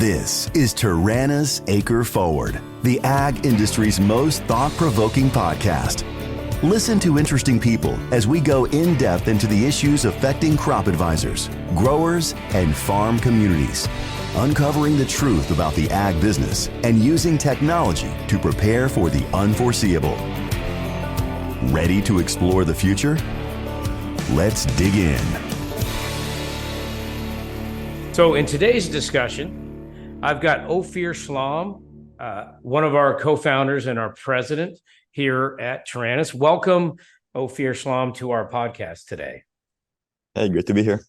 This is Taranis AcreForward, the ag industry's most thought-provoking podcast. Listen to interesting people as we go in-depth into the issues affecting crop advisors, growers, and farm communities, uncovering the truth about the ag business and using technology to prepare for the unforeseeable. Ready to explore the future? Let's dig in. So in today's discussion, I've got Ofir Schlam, one of our co-founders and our president here at Taranis. Welcome, Ofir Schlam, to our podcast today. Hey, good to be here.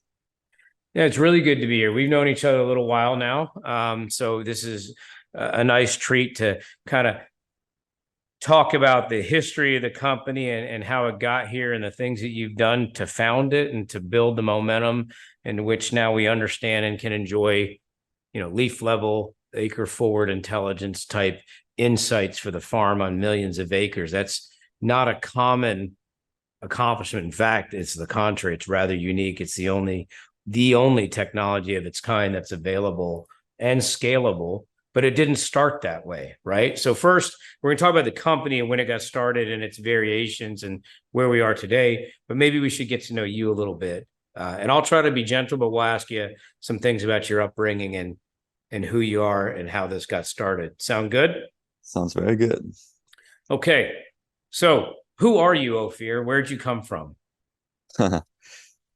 Yeah, it's really good to be here. We've known each other a little while now, so this is a nice treat to kind of talk about the history of the company and how it got here and the things that you've done to found it and to build the momentum in which now we understand and can enjoy, leaf level, acre forward intelligence type insights for the farm on millions of acres. That's not a common accomplishment. In fact, it's the contrary. It's rather unique. It's the only technology of its kind that's available and scalable, but it didn't start that way, right? So first, we're going to talk about the company and when it got started and its variations and where we are today, but maybe we should get to know you a little bit. And I'll try to be gentle, but we'll ask you some things about your upbringing and who you are and how this got started. Sound good? Sounds very good. Okay. So who are you, Ofir? Where'd you come from?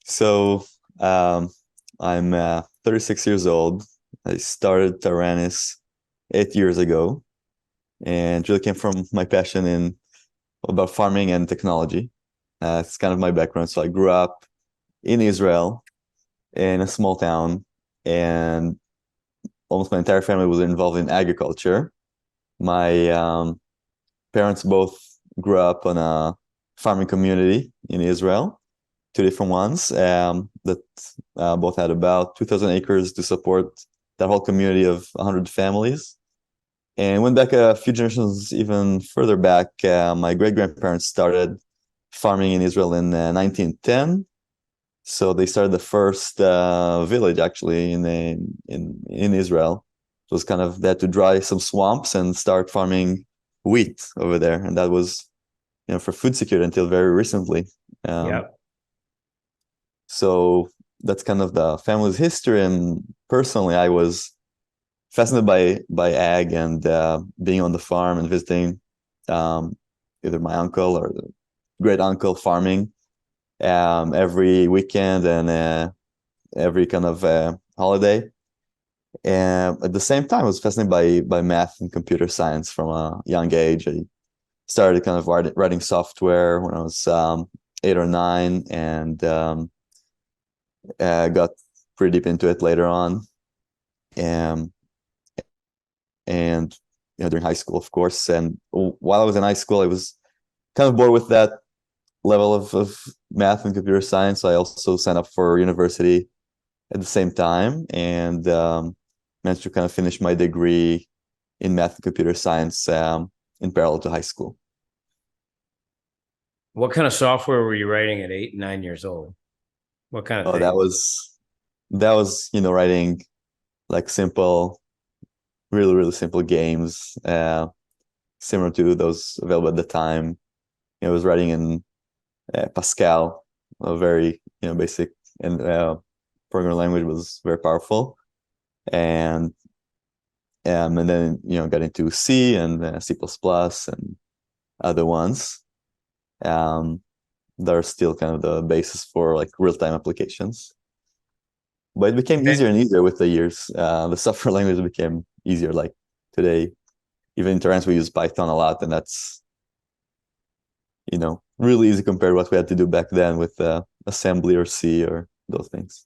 So I'm 36 years old. I started Taranis 8 years ago, and it really came from my passion about farming and technology. It's kind of my background. So I grew up in Israel in a small town, and almost my entire family was involved in agriculture. My parents both grew up on a farming community in Israel, two different ones that both had about 2,000 acres to support that whole community of 100 families. And went back a few generations even further back. My great-grandparents started farming in Israel in 1910. So they started the first village actually in Israel. It was kind of, they had to dry some swamps and start farming wheat over there, and that was, for food security until very recently. So that's kind of the family's history. And personally, I was fascinated by ag and being on the farm and visiting either my uncle or the great uncle farming every weekend and every kind of holiday. And at the same time, I was fascinated by math and computer science from a young age. I started kind of writing software when I was 8 or 9, and got pretty deep into it later on. And during high school, of course. And while I was in high school, I was kind of bored with that level of math and computer science. I also signed up for university at the same time, and managed to kind of finish my degree in math and computer science in parallel to high school. What kind of software were you writing at 8 and 9 years old? What kind of thing? That was writing like simple, really, really simple games, similar to those available at the time. I was writing in Pascal, a very basic and programming language, was very powerful, and then got into C and C++ and other ones that are still kind of the basis for like real-time applications. But it became easier and easier with the years. The software language became easier. Like today, even in Taranis, we use Python a lot, and that's really easy compared to what we had to do back then with assembly or C or those things.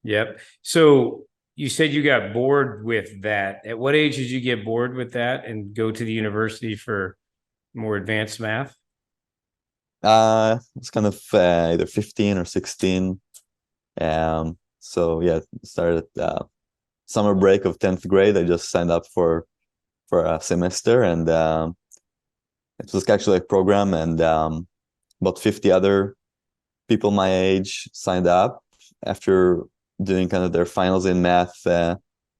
Yep. So you said you got bored with that. At what age did you get bored with that and go to the university for more advanced math? It's kind of either 15 or 16. So yeah, started summer break of 10th grade. I just signed up for a semester, and it was actually a program, and about 50 other people my age signed up after doing kind of their finals in math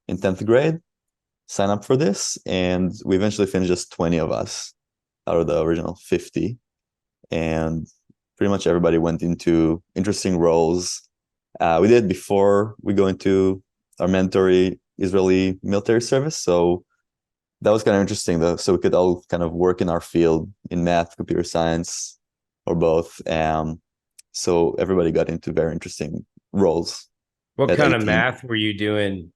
in 10th grade, sign up for this, and we eventually finished just 20 of us out of the original 50. And pretty much everybody went into interesting roles. We did before we go into our mandatory Israeli military service. So that was kind of interesting, though. So we could all kind of work in our field in math, computer science, or both. So everybody got into very interesting roles. What At kind of 18. math were you doing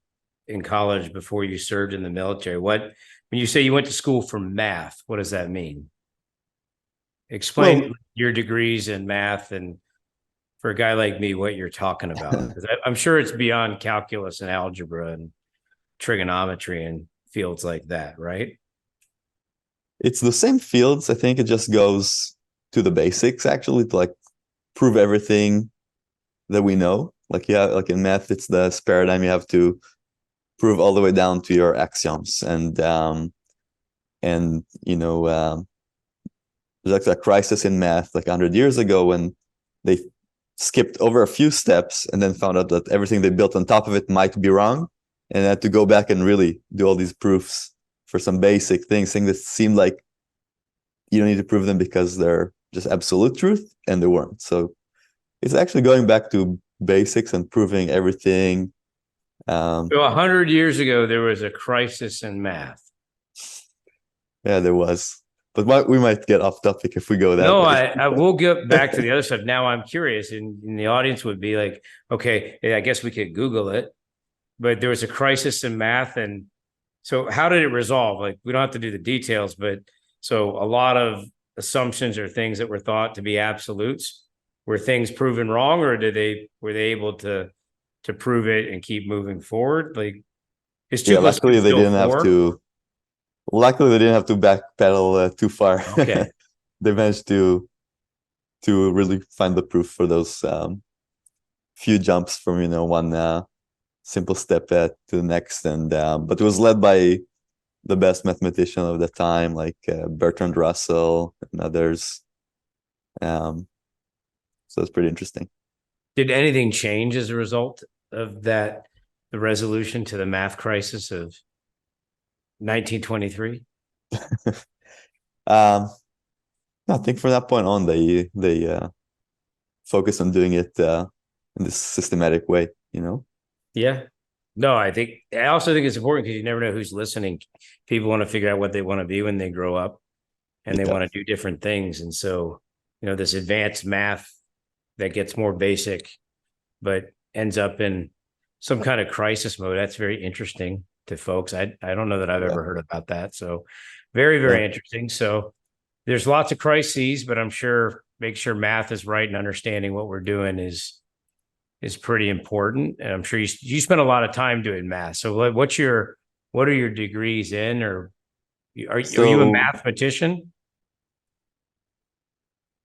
in college before you served in the military? When you say you went to school for math, what does that mean? Explain your degrees in math, and for a guy like me, what you're talking about. I'm sure it's beyond calculus and algebra and trigonometry and fields like that, right? It's the same fields. I think it just goes to the basics, actually, to like prove everything that we know. Like, yeah, like in math, it's this paradigm you have to prove all the way down to your axioms. And there's like a crisis in math like 100 years ago when they skipped over a few steps and then found out that everything they built on top of it might be wrong, and had to go back and really do all these proofs for some basic things that seemed like you don't need to prove them because they're just absolute truth, and they weren't. So it's actually going back to basics and proving everything. So 100 years ago, there was a crisis in math. Yeah, there was. But we might get off topic if we go that way. I will get back to the other stuff. Now I'm curious, and the audience would be like, okay, I guess we could Google it. But there was a crisis in math. And so how did it resolve? Like, we don't have to do the details, but so a lot of assumptions or things that were thought to be absolutes, were things proven wrong, or were they able to prove it and keep moving forward? Like, is 2 plus 2 luckily they still didn't 4? have to. Luckily, they didn't have to backpedal too far. Okay. They managed to really find the proof for those few jumps from one simple step to the next, and but it was led by the best mathematician of the time, like Bertrand Russell and others. So it's pretty interesting. Did anything change as a result of that, the resolution to the math crisis of 1923? I think from that point on, they focus on doing it in this systematic way, Yeah. No, I also think it's important because you never know who's listening. People want to figure out what they want to be when they grow up, and they want to do different things. And so, this advanced math that gets more basic, but ends up in some kind of crisis mode. That's very interesting to folks. I don't know that I've ever heard about that. So very, very interesting. So there's lots of crises, but I'm sure make sure math is right and understanding what we're doing is pretty important. And I'm sure you spend a lot of time doing math. So what are your degrees in, or are you a mathematician?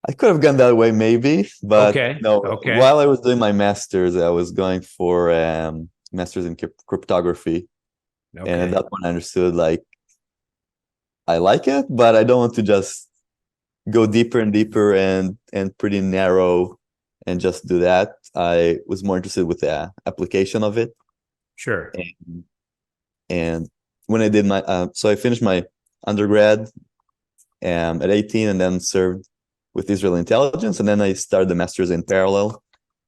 I could have gone that way maybe, but no. Okay. While I was doing my master's, I was going for master's in cryptography. Okay. And at that point I understood, like, I like it, but I don't want to just go deeper and deeper and pretty narrow and just do that. I was more interested with the application of it. Sure. And when I did so I finished my undergrad at 18 and then served with Israeli intelligence. And then I started the master's in parallel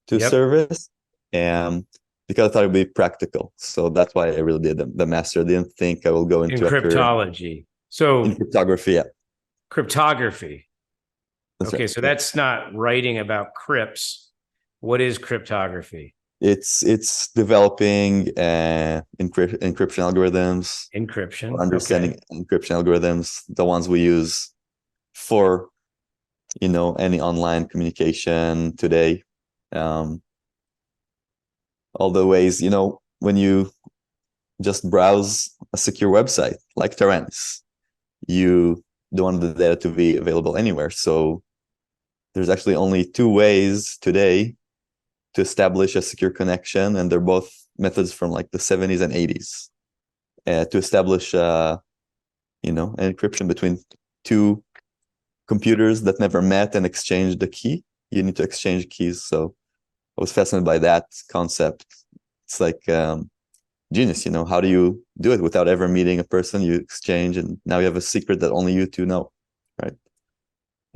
to service. Because I thought it would be practical. So that's why I really did the master. I didn't think I will go into cryptology. So in cryptography, yeah. Cryptography. That's okay, right. So that's not writing about crypts. What is cryptography? It's developing encryption algorithms. Encryption. Understanding encryption algorithms, the ones we use for any online communication today. All the ways, when you just browse a secure website like Taranis, you don't want the data to be available anywhere. So there's actually only 2 ways today to establish a secure connection, and they're both methods from like the 70s and 80s to establish an encryption between 2 computers that never met and exchange the key. You need to exchange keys. So I was fascinated by that concept. It's like genius. How do you do it without ever meeting a person? You exchange, and now you have a secret that only you two know, right?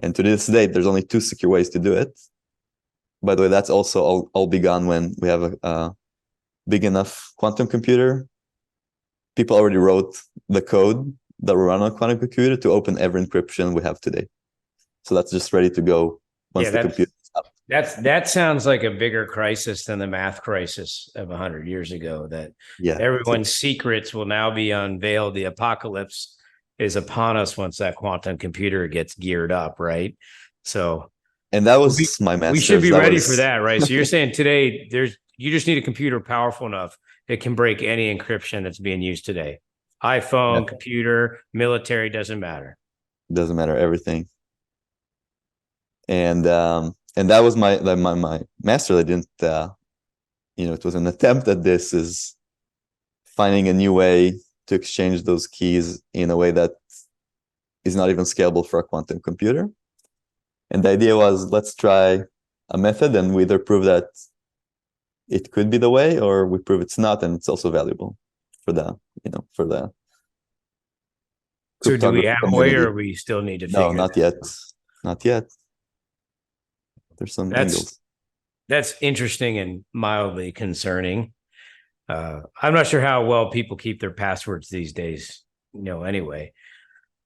And to this date, there's only two secure ways to do it. By the way, that's also all begun when we have a big enough quantum computer. People already wrote the code that will run on a quantum computer to open every encryption we have today. So that's just ready to go once the computer is up. That sounds like a bigger crisis than the math crisis of 100 years ago, that everyone's secrets will now be unveiled. The apocalypse is upon us once that quantum computer gets geared up, right? So, and that was my master's. We should be ready for that, right? So you're saying today you just need a computer powerful enough that can break any encryption that's being used today. iPhone, computer, military, doesn't matter. Doesn't matter, everything. And that was my master. I didn't, it was an attempt at this, is finding a new way to exchange those keys in a way that is not even scalable for a quantum computer. And the idea was, let's try a method, and we either prove that it could be the way, or we prove it's not, and it's also valuable for the. So do we have a way, or we still need to figure No, not yet. Not yet. There's some angles. That's interesting and mildly concerning. I'm not sure how well people keep their passwords these days, anyway.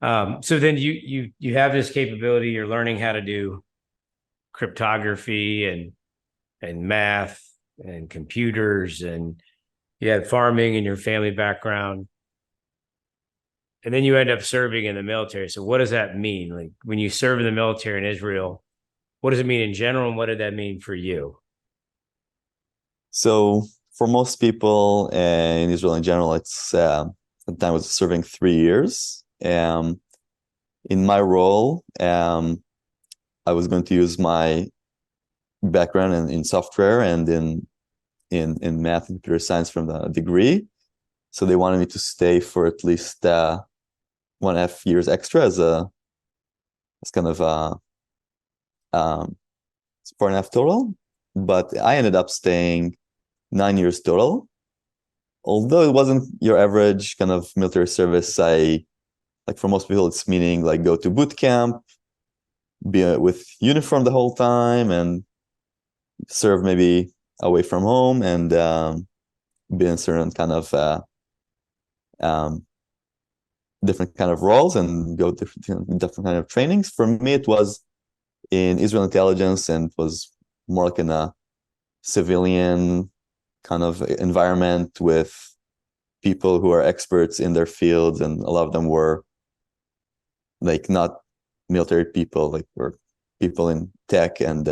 So then you have this capability, you're learning how to do cryptography and math and computers, and you had farming in your family background. And then you end up serving in the military. So what does that mean? Like, when you serve in the military in Israel, what does it mean in general, and what did that mean for you? So for most people in Israel in general, it's at the time I was serving 3 years. In my role, I was going to use my background in software and in math and computer science from the degree. So they wanted me to stay for at least 1.5 years extra as kind of 4.5 total. But I ended up staying 9 years total. Although it wasn't your average kind of military service, like for most people, it's meaning like go to boot camp, be with uniform the whole time, and serve maybe away from home, and be in certain kind of different kind of roles, and go to different kind of trainings. For me, it was in Israel intelligence, and it was more like in a civilian kind of environment with people who are experts in their fields, and a lot of them were like not military people, like were people in tech, and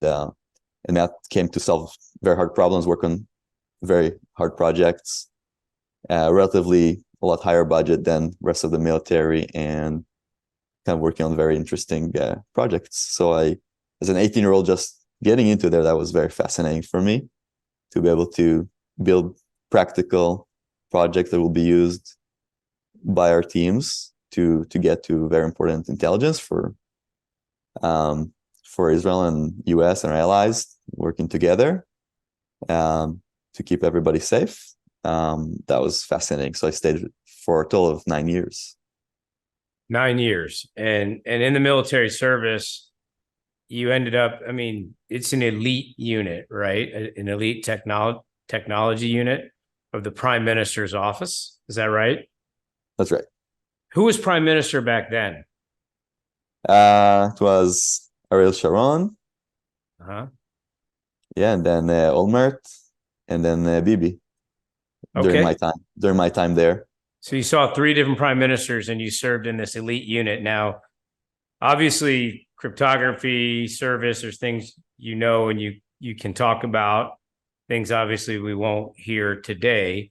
that came to solve very hard problems, work on very hard projects, relatively a lot higher budget than rest of the military, and kind of working on very interesting projects. So as an 18-year-old, just getting into there, that was very fascinating for me, to be able to build practical projects that will be used by our teams to get to very important intelligence for Israel and US and our allies, working together to keep everybody safe. That was fascinating. So I stayed for a total of 9 years. 9 years. And in the military service, you ended up, it's an elite unit, right? An elite technology unit of the Prime Minister's office. Is that right? That's right. Who was Prime Minister back then? It was Ariel Sharon. Uh-huh. Yeah, and then Olmert, and then Bibi. During my time there. So you saw 3 different prime ministers, and you served in this elite unit. Now, obviously, cryptography, service, there's things and you can talk about, things obviously we won't hear today.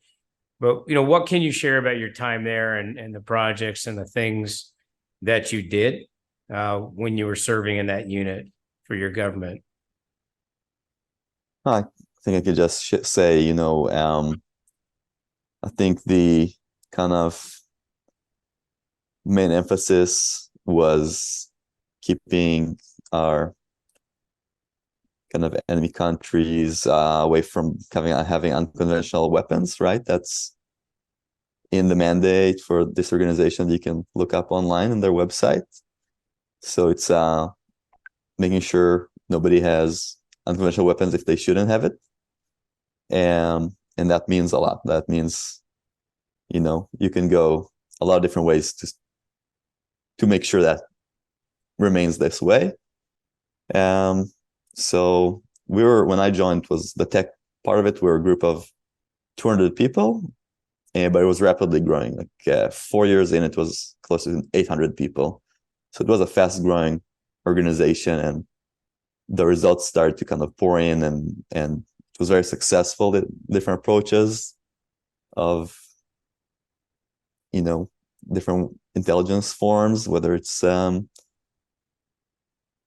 But what can you share about your time there, and the projects and the things that you did when you were serving in that unit for your government? I think I could just say, I think the kind of main emphasis was keeping our kind of enemy countries, away from having unconventional weapons, right? That's in the mandate for this organization. You can look up online on their website. So it's making sure nobody has unconventional weapons if they shouldn't have it. And that means a lot. That means, you can go a lot of different ways to make sure that remains this way. So when I joined, was the tech part of it. We were a group of 200 people, but it was rapidly growing. Like 4 years in, it was close to 800 people. So it was a fast growing organization, and the results started to kind of pour in, and it was very successful. The different approaches of, different intelligence forms, whether it's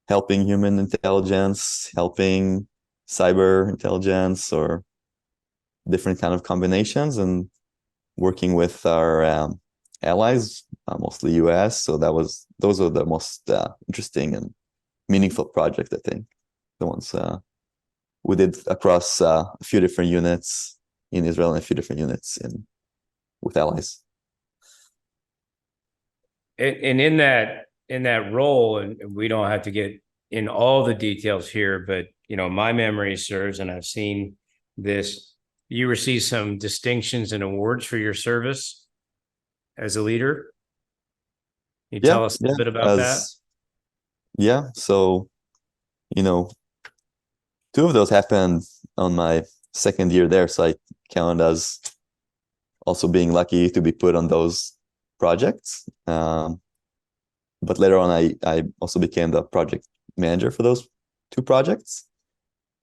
helping human intelligence, helping cyber intelligence, or different kind of combinations, and working with our allies, mostly US. So those are the most interesting and meaningful projects, I think. The ones we did across a few different units in Israel and a few different units with allies. And in that role, and we don't have to get in all the details here, but my memory serves, and I've seen this, you received some distinctions and awards for your service as a leader. Can you tell us a little bit about that? Yeah. So, two of those happened on my second year there. So I count as also being lucky to be put on those projects. But later on, I also became the project manager for those two projects.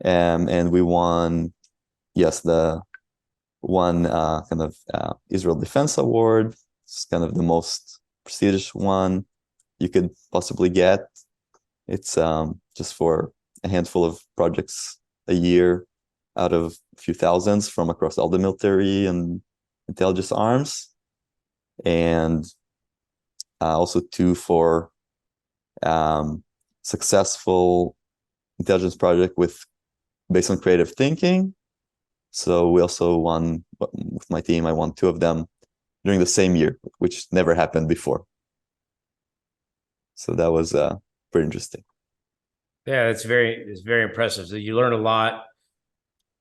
And we won, the one kind of Israel Defense Award. It's kind of the most prestigious one you could possibly get. It's just for a handful of projects a year out of a few thousands from across all the military and intelligence arms. And also two for successful intelligence project based on creative thinking. So we also won, with my team, I won two of them during the same year, which never happened before. So that was pretty interesting. Yeah, it's very impressive. So you learn a lot,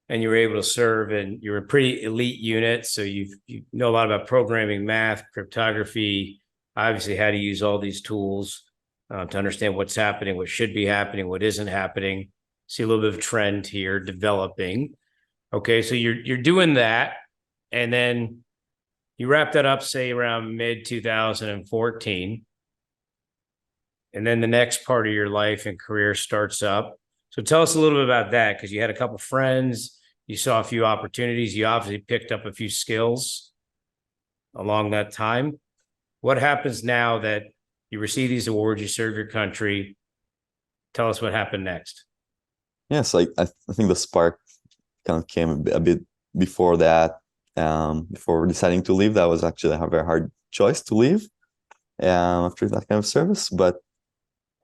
and you were able to serve, and you're a pretty elite unit. So you know a lot about programming, math, cryptography, obviously how to use all these tools to understand what's happening, what should be happening, what isn't happening. See a little bit of trend here developing. Okay, so you're doing that, and then you wrap that up, say around mid 2014. And then the next part of your life and career starts up. So tell us a little bit about that, because you had a couple friends, you saw a few opportunities, you obviously picked up a few skills along that time. What happens now that you receive these awards, you serve your country? Tell us what happened next. Yeah, so I think the spark kind of came a bit before that. Before deciding to leave, that was actually a very hard choice to leave after that kind of service. But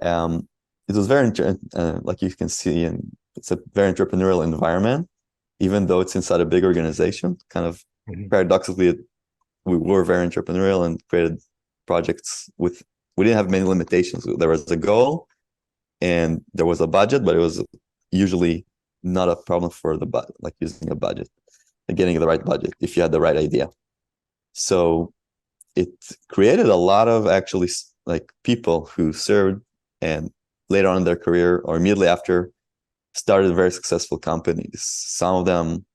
it was very, like you can see, and it's a very entrepreneurial environment, even though it's inside a big organization. Kind of paradoxically, we were very entrepreneurial and created projects we didn't have many limitations. There was a goal and there was a budget, but it was usually not a problem for like using a budget and getting the right budget if you had the right idea. So it created a lot of actually like people who served and later on in their career or immediately after started very successful companies. Some of them,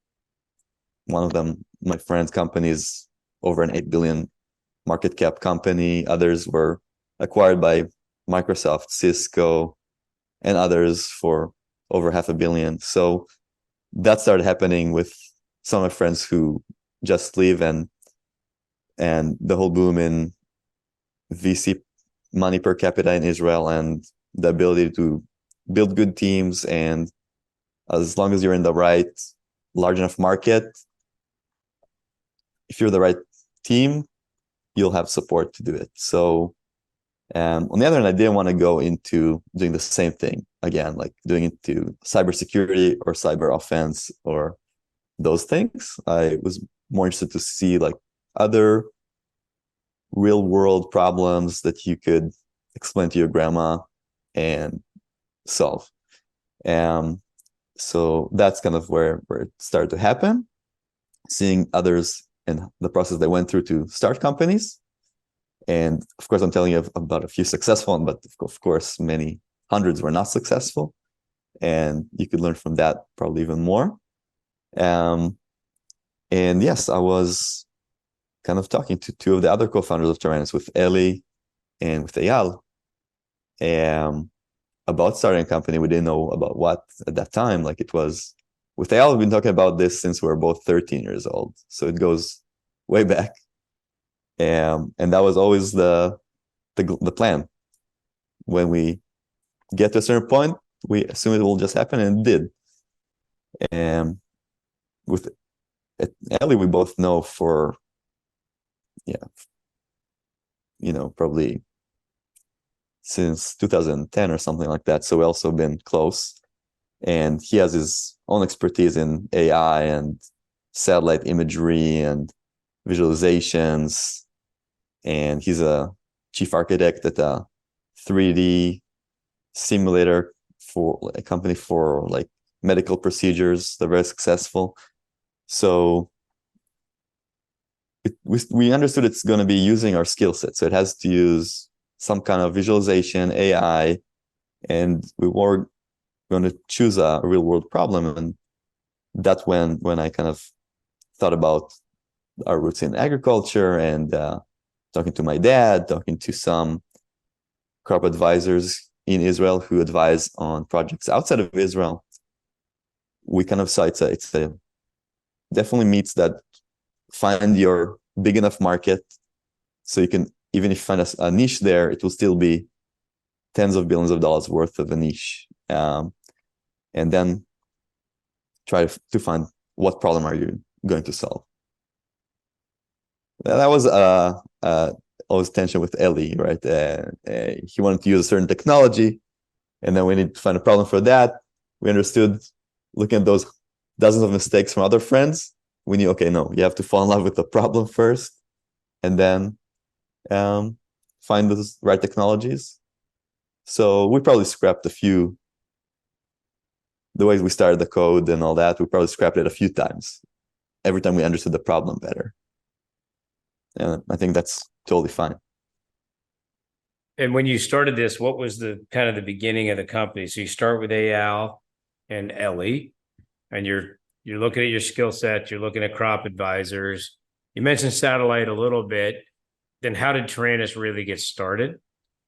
one of them, my friend's company is over an 8 billion market cap company. Others were acquired by Microsoft, Cisco, and others for over $500 million. So that started happening with some of my friends who just leave, and the whole boom in VC money per capita in Israel and the ability to build good teams. And as long as you're in the right large enough market, if you're the right team, you'll have support to do it. So on the other hand, I didn't want to go into doing the same thing again, like doing into cybersecurity or cyber offense or those things. I was more interested to see like other real world problems that you could explain to your grandma and solve. So that's kind of where it started to happen, seeing others and the process they went through to start companies. And of course, I'm telling you about a few successful ones, but of course, many hundreds were not successful. And you could learn from that probably even more. And yes, I was kind of talking to two of the other co-founders of Taranis, with Eli and with Eyal, about starting a company. We didn't know about what at that time. Like it was, with Eyal, we've been talking about this since we were both 13 years old. So it goes way back. And that was always the plan. When we get to a certain point, we assume it will just happen, and it did. And with Eli, we both know for, probably since 2010 or something like that. So we also been close. And he has his own expertise in AI and satellite imagery and visualizations. And he's a chief architect at a 3D simulator for a company for like medical procedures. They're very successful. So we understood it's going to be using our skill set. So it has to use some kind of visualization, AI, and we were going to choose a real world problem. And that's when I kind of thought about our roots in agriculture, and talking to my dad, talking to some crop advisors in Israel who advise on projects outside of Israel. We kind of saw it's a definitely meets that find your big enough market, so you can, even if you find a niche there, it will still be tens of billions of dollars worth of a niche. And then try to find what problem are you going to solve. That was always tension with Eli, right? He wanted to use a certain technology, and then we need to find a problem for that. We understood, looking at those dozens of mistakes from other friends, we knew, okay, no, you have to fall in love with the problem first, and then find those right technologies. So we probably scrapped a few, the way we started the code and all that, we probably scrapped it a few times, every time we understood the problem better. And I think that's totally fine. And when you started this, what was the kind of the beginning of the company? So you start with Eyal and Eli, and you're looking at your skill set, you're looking at crop advisors. You mentioned satellite a little bit. Then how did Taranis really get started?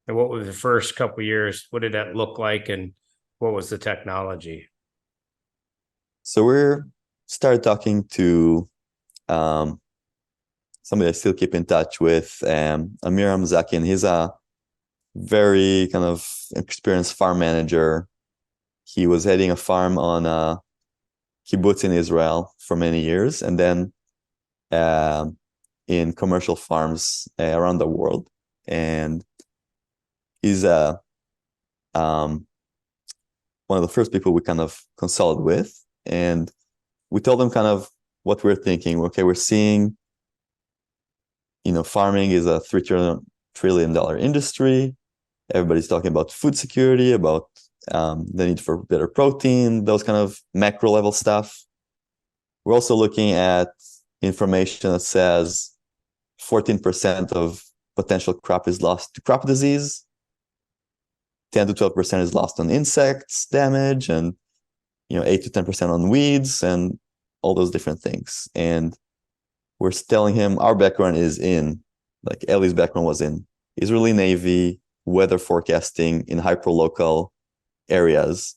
And what were the first couple of years? What did that look like? And what was the technology? So we started talking to somebody I still keep in touch with, Amiram Zakin. He's a very kind of experienced farm manager. He was heading a farm on a kibbutz in Israel for many years, and then in commercial farms around the world. And he's one of the first people we kind of consulted with. And we told them kind of what we're thinking. Okay, we're seeing, farming is a $3 trillion industry. Everybody's talking about food security, about the need for better protein, those kind of macro level stuff. We're also looking at information that says 14% of potential crop is lost to crop disease, 10 to 12% is lost on insects damage, and 8 to 10% on weeds, and all those different things. And we're telling him our background is in, like Eli's background was in Israeli Navy, weather forecasting in hyperlocal areas,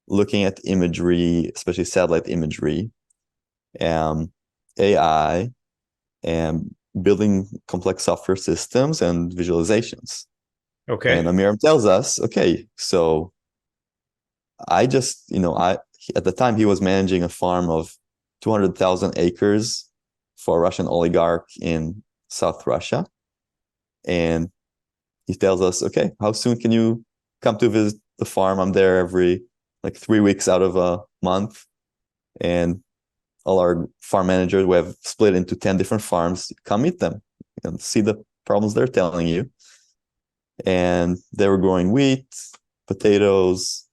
looking at imagery, especially satellite imagery, AI, and building complex software systems and visualizations. Okay. And Amiram tells us, okay, so I just, at the time he was managing a farm of 200,000 acres for a Russian oligarch in South Russia. And he tells us, okay, how soon can you come to visit the farm. I'm there every like 3 weeks out of a month, and all our farm managers, we have split into 10 different farms. Come meet them and see the problems they're telling you. And they were growing wheat, potatoes,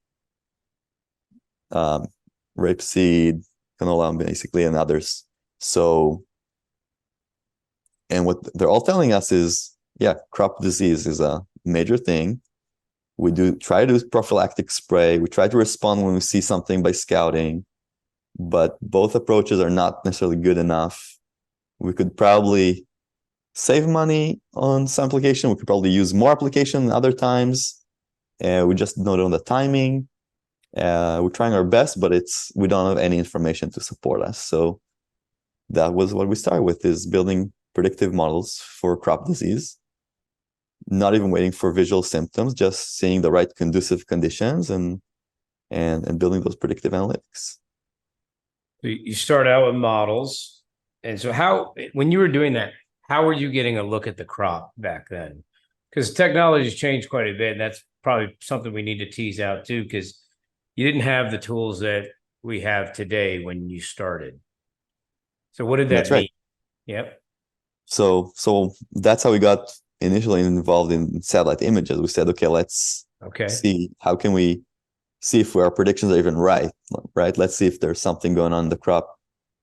rapeseed, canola, basically, and others. So, and what they're all telling us is, yeah, crop disease is a major thing. We do try to do prophylactic spray. We try to respond when we see something by scouting, but both approaches are not necessarily good enough. We could probably save money on some application. We could probably use more application other times. We just don't know the timing. We're trying our best, but we don't have any information to support us. So that was what we started with, is building predictive models for crop disease. Not even waiting for visual symptoms, just seeing the right conducive conditions and building those predictive analytics. So you start out with models. And so when you were doing that, how were you getting a look at the crop back then? Because technology has changed quite a bit. And that's probably something we need to tease out too, because you didn't have the tools that we have today when you started. So what did that mean? Right. Yep. So that's how we got initially involved in satellite images. We said, okay, let's see how can we see if our predictions are even right? Let's see if there's something going on in the crop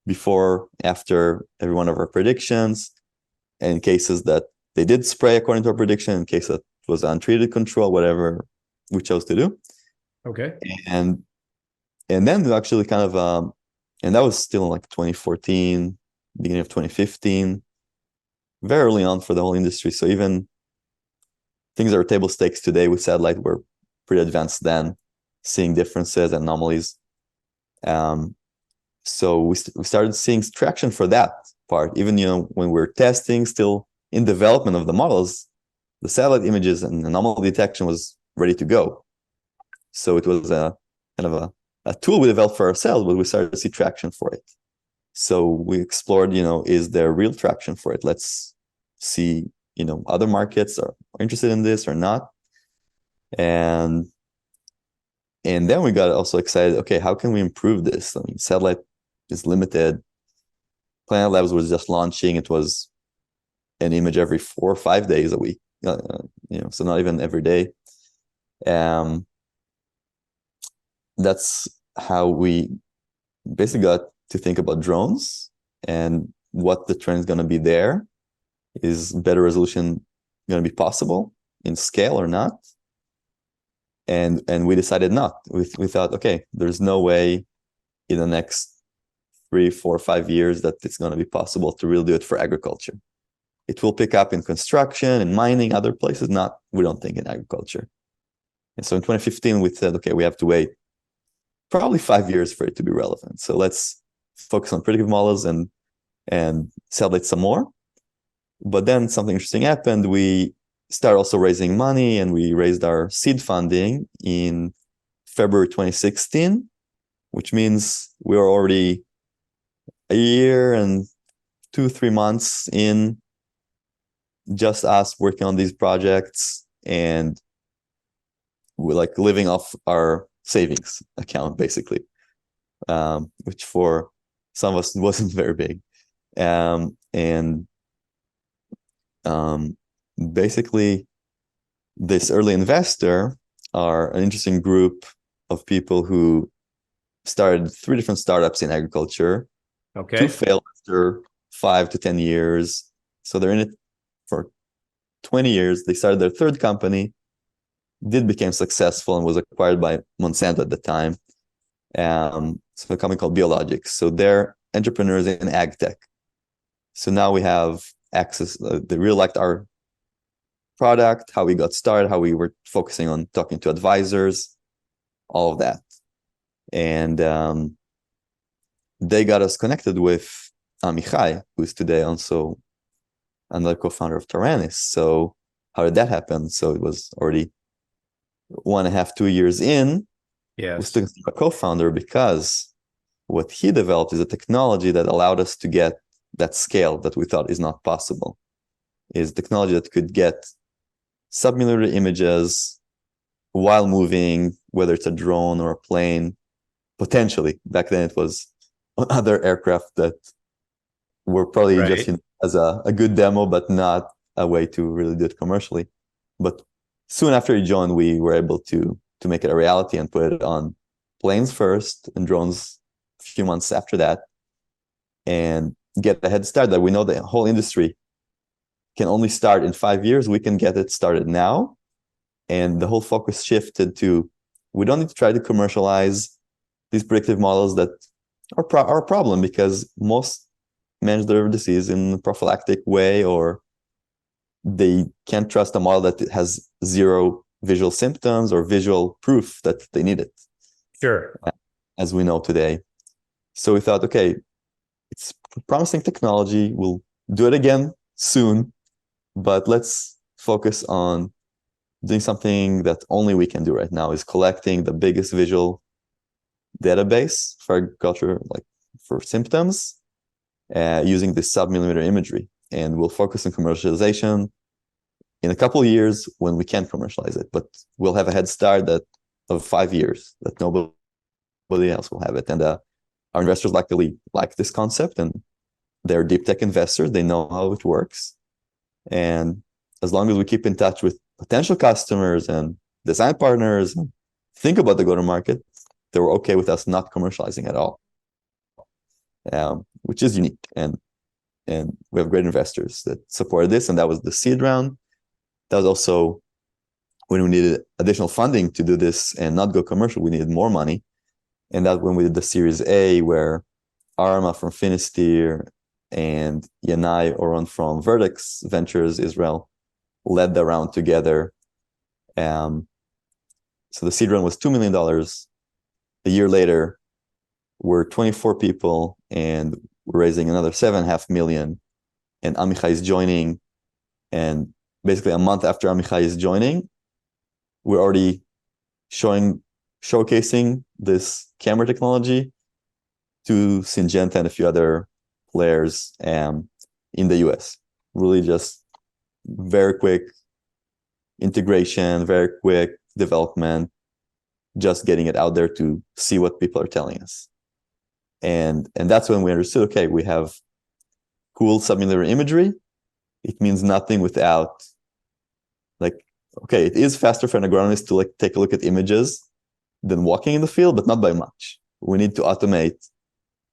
before, after every one of our predictions, and in cases that they did spray according to our prediction, in case that was untreated control, whatever we chose to do. Okay. And then we actually kind of, and that was still in like 2014, beginning of 2015, very early on for the whole industry. So even things that are table stakes today with satellite were pretty advanced then, seeing differences, anomalies. So we started seeing traction for that part. Even, when we're testing, still in development of the models, the satellite images and anomaly detection was ready to go. So it was a kind of a tool we developed for ourselves, but we started to see traction for it. So we explored, is there real traction for it? Let's see, other markets are interested in this or not. And then we got also excited, okay, how can we improve this? I mean, satellite is limited. Planet Labs was just launching. It was an image every 4 or 5 days a week, so not even every day. That's how we basically got to think about drones and what the trend is going to be there. Is better resolution going to be possible in scale or not? And we decided not. We thought, okay, there's no way in the next 3, 4, 5 years that it's going to be possible to really do it for agriculture. It will pick up in construction and mining, other places, we don't think in agriculture. And so in 2015, we said, okay, we have to wait probably 5 years for it to be relevant. So let's focus on predictive models and satellite some more. But then something interesting happened. We started also raising money, and we raised our seed funding in February 2016, which means we were already a year and 2-3 months in, just us working on these projects, and we're like living off our savings account, basically, which for some of us wasn't very big. Basically, this early investor are an interesting group of people who started 3 different startups in agriculture. Okay. 2 failed after 5 to 10 years. So they're in it for 20 years. They started their 3rd company, became successful, and was acquired by Monsanto at the time. So a company called Biologics. So they're entrepreneurs in AgTech. So now we have access. They really liked our product, how we got started, how we were focusing on talking to advisors, all of that. And they got us connected with Amichai, who's today also another co-founder of Taranis. So how did that happen? So it was already 1.5, 2 years in. Yes. We still a co-founder, because what he developed is a technology that allowed us to get that scale that we thought is not possible. Is technology that could get submillimeter images while moving, whether it's a drone or a plane, potentially. Back then it was other aircraft that were probably just as a good demo, but not a way to really do it commercially. But soon after he joined, we were able to make it a reality and put it on planes first and drones a few months after that, and get a head start that we know the whole industry can only start in 5 years. We can get it started now. And the whole focus shifted to, we don't need to try to commercialize these predictive models that are a problem, because most manage their disease in a prophylactic way, or they can't trust a model that has zero visual symptoms or visual proof that they need it. Sure. As we know today. So we thought, okay, it's promising technology. We'll do it again soon, but let's focus on doing something that only we can do right now, is collecting the biggest visual database for agriculture, like for symptoms, using this sub-millimeter imagery. And we'll focus on commercialization in a couple of years when we can commercialize it, but we'll have a head start of 5 years that nobody else will have it. And our investors luckily like this concept, and they're deep tech investors. They know how it works. And as long as we keep in touch with potential customers and design partners and think about the go-to-market, they were okay with us not commercializing at all, which is unique. And we have great investors that supported this. And that was the seed round. That was also when we needed additional funding to do this and not go commercial. We needed more money. And that's when we did the Series A, where Arma from Finisteer and Yanai Oron from Vertex Ventures Israel led the round together. So the seed round was $2 million. A year later, we're 24 people and we're raising another $7.5 million. And Amichai is joining. And basically a month after Amichai is joining, we're already showcasing this camera technology to Syngenta and a few other players in the US. Really just very quick integration, very quick development, just getting it out there to see what people are telling us. And that's when we understood, okay, we have cool sub-millimeter imagery. It means nothing without, like, okay, it is faster for an agronomist to like take a look at images than walking in the field, but not by much. We need to automate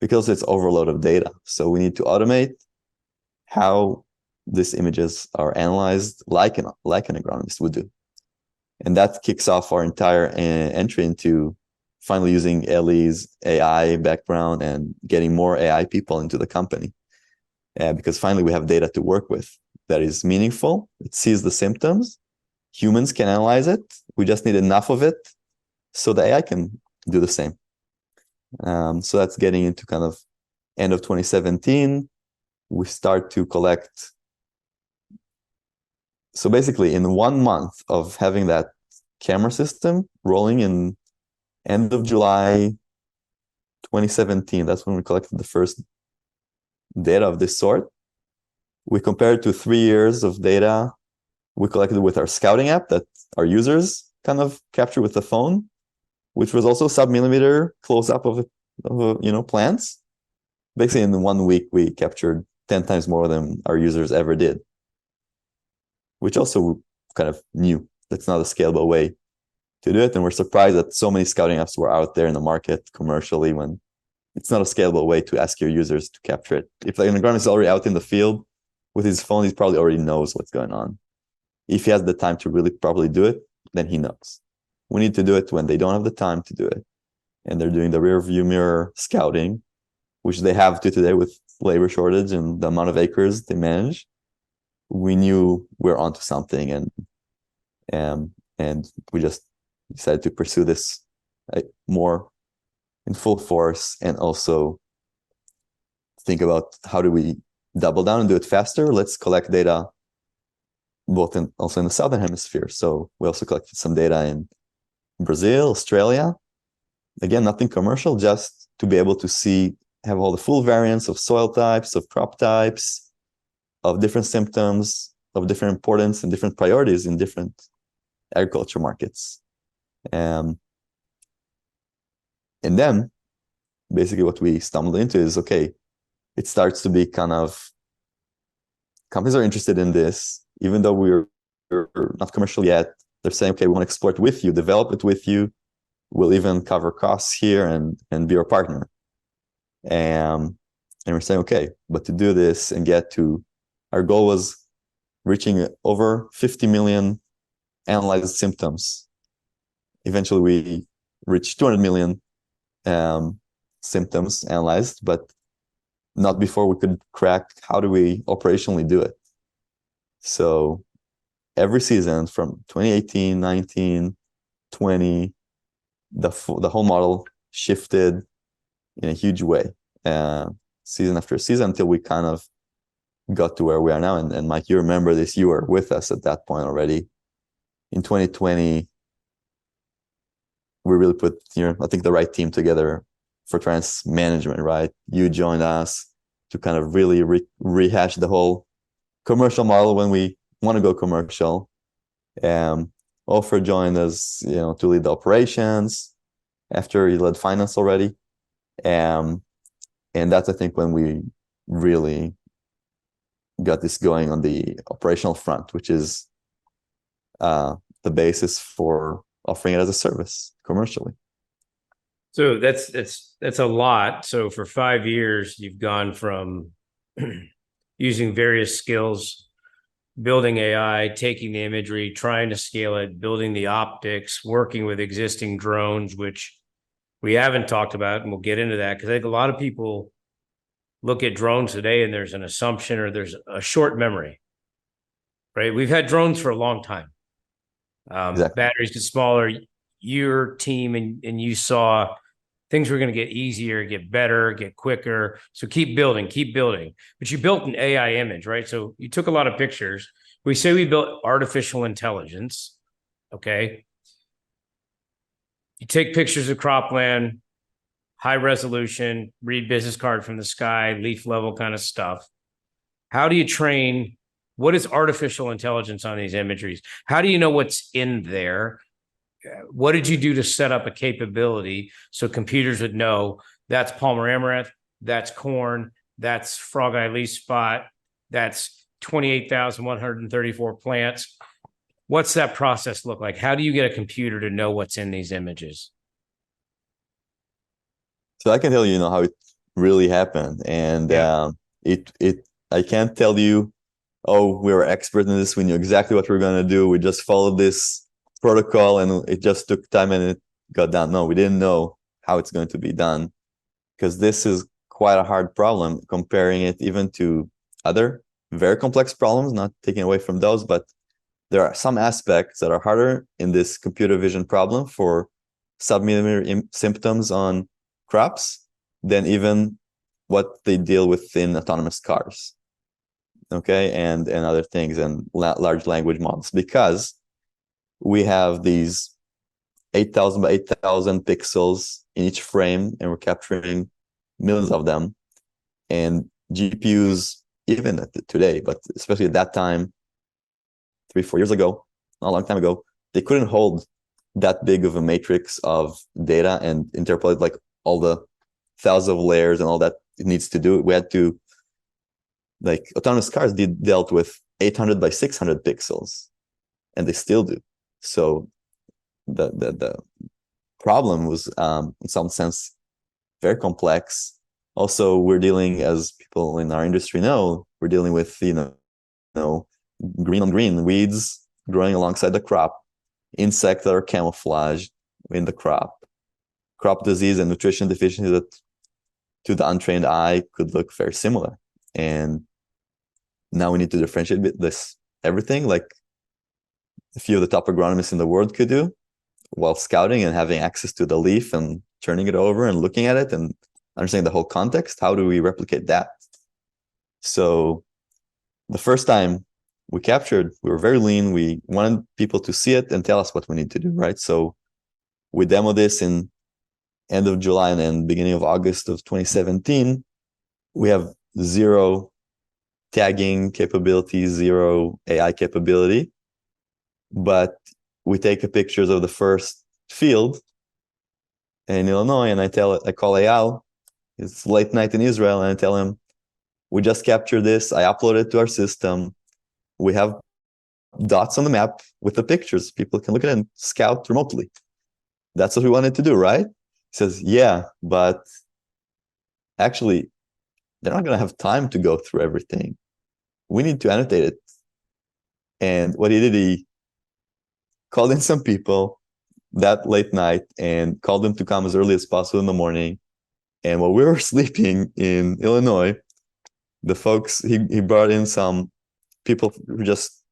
because it's overload of data. So we need to automate how these images are analyzed like an agronomist would do. And that kicks off our entire entry into finally using Ellie's AI background and getting more AI people into the company. Because finally we have data to work with that is meaningful. It sees the symptoms. Humans can analyze it. We just need enough of it so the AI can do the same. So that's getting into kind of end of 2017. We start to collect. So basically in 1 month of having that camera system rolling in end of July 2017, that's when we collected the first data of this sort. We compared to 3 years of data we collected with our scouting app that our users kind of capture with the phone, which was also sub-millimeter close-up of plants. Basically, in 1 week, we captured 10 times more than our users ever did, which also kind of new. That's not a scalable way to do it. And we're surprised that so many scouting apps were out there in the market commercially when it's not a scalable way to ask your users to capture it. If an agronomist is already out in the field with his phone, he probably already knows what's going on. If he has the time to really properly do it, then he knows. We need to do it when they don't have the time to do it. And they're doing the rear view mirror scouting, which they have to today with labor shortage and the amount of acres they manage. We knew we're onto something, and we just decided to pursue this more in full force, and also think about how do we double down and do it faster. Let's collect data both also in the southern hemisphere. So we also collected some data in Brazil, Australia. Again, nothing commercial, just to be able to have all the full variants of soil types, of crop types, of different symptoms, of different importance and different priorities in different agriculture markets. And then basically what we stumbled into is, okay, it starts to be kind of, companies are interested in this, even though we're not commercial yet. They're saying, okay, we want to explore it with you, develop it with you. We'll even cover costs here and be your partner. And we're saying, okay, but to do this and get to, our goal was reaching over 50 million analyzed symptoms. Eventually we reached 200 million symptoms analyzed, but not before we could crack how do we operationally do it. So every season from 2018, 19, 20, the whole model shifted in a huge way, season after season, until we kind of got to where we are now. And Mike, you remember this, you were with us at that point already. In 2020, we really put, I think the right team together for Taranis management, right? You joined us to kind of really rehash the whole commercial model when we want to go commercial. Ofir joined us, to lead the operations after he led finance already. And that's, I think, when we really got this going on the operational front, which is the basis for offering it as a service commercially. So that's a lot. So for 5 years, you've gone from using various skills, building AI, taking the imagery, trying to scale it, building the optics, working with existing drones, which we haven't talked about, and we'll get into that, because I think a lot of people look at drones today and there's an assumption or there's a short memory, right? We've had drones for a long time. Exactly. Batteries get smaller. Your team and you saw things were going to get easier, get better, get quicker. So keep building. But you built an AI image, right? So you took a lot of pictures. We say we built artificial intelligence, okay? You take pictures of cropland, high resolution, read business card from the sky, leaf level kind of stuff. How do you train? What is artificial intelligence on these imageries? How do you know what's in there? What did you do to set up a capability so computers would know that's Palmer amaranth, that's corn, that's frog eye leaf spot, that's 28,134 plants? What's that process look like? How do you get a computer to know what's in these images? So I can tell you, how it really happened, and I can't tell you, oh, we were expert in this. We knew exactly what we were going to do. We just followed this protocol, and it just took time and it got done. No, we didn't know how it's going to be done, because this is quite a hard problem, comparing it even to other very complex problems, not taking away from those, but there are some aspects that are harder in this computer vision problem for sub-millimeter symptoms on crops than even what they deal with in autonomous cars, okay, and other things, and large language models, because we have these 8,000 by 8,000 pixels in each frame, and we're capturing millions of them. And GPUs, even today, but especially at that time, 3-4 years ago, not a long time ago, they couldn't hold that big of a matrix of data and interpolate like all the thousands of layers and all that it needs to do. We had to, like, autonomous cars dealt with 800 by 600 pixels, and they still do. So the problem was, in some sense, very complex. Also, we're dealing, as people in our industry know, we're dealing with, green on green weeds growing alongside the crop, insects that are camouflaged in the crop disease and nutrition deficiency that to the untrained eye could look very similar. And now we need to differentiate this everything, like a few of the top agronomists in the world could do, while scouting and having access to the leaf and turning it over and looking at it and understanding the whole context. How do we replicate that? So the first time we captured, we were very lean. We wanted people to see it and tell us what we need to do, right? So we demoed this in end of July and then beginning of August of 2017. We have zero tagging capability, zero AI capability, but we take pictures of the first field in Illinois, and I call Eyal. It's late night in Israel, and I tell him, we just captured this. I uploaded it to our system. We have dots on the map with the pictures. People can look at it and scout remotely. That's what we wanted to do, right? He says, yeah, but actually, they're not going to have time to go through everything. We need to annotate it. And what he did, he called in some people that late night and called them to come as early as possible in the morning. And while we were sleeping in Illinois, the folks, he brought in some people who were just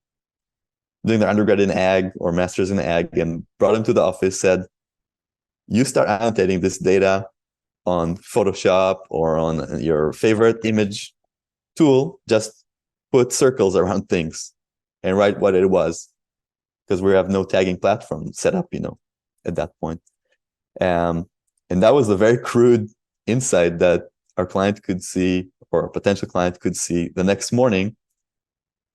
doing their undergrad in ag or masters in ag, and brought them to the office, said, you start annotating this data on Photoshop or on your favorite image tool, just put circles around things and write what it was, because we have no tagging platform set up, at that point. And that was a very crude insight that our client could see, or a potential client could see the next morning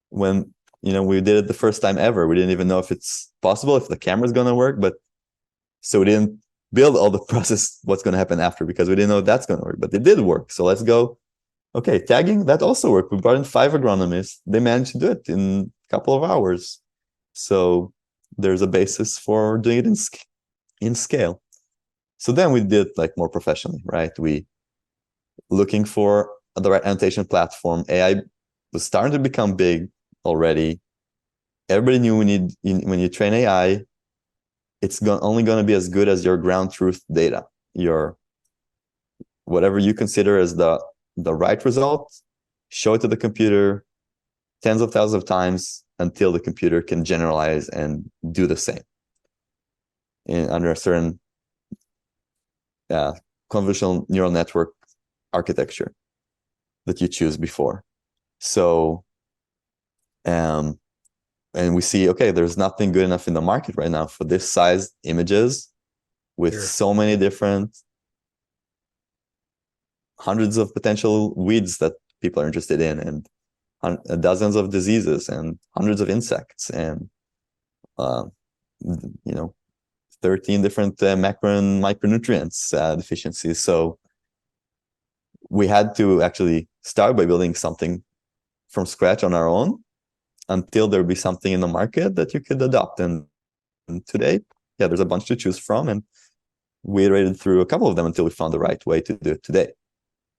when, we did it the first time ever. We didn't even know if it's possible, if the camera's going to work, but so we didn't build all the process, what's going to happen after, because we didn't know if that's going to work, but it did work. So let's go. Okay, tagging, that also worked. We brought in 5 agronomists. They managed to do it in a couple of hours. So there's a basis for doing it in scale. So then we did like more professionally, right? We looking for the right annotation platform. AI was starting to become big already. Everybody knew when you train AI, it's only going to be as good as your ground truth data, your whatever you consider as the right result. Show it to the computer tens of thousands of times until the computer can generalize and do the same under a certain convolutional neural network architecture that you choose before. So, and we see, okay, there's nothing good enough in the market right now for this size images with so many different hundreds of potential weeds that people are interested in, and dozens of diseases and hundreds of insects and 13 different macro and micronutrients deficiencies. So we had to actually start by building something from scratch on our own until there would be something in the market that you could adopt. And today, there's a bunch to choose from, and we iterated through a couple of them until we found the right way to do it today,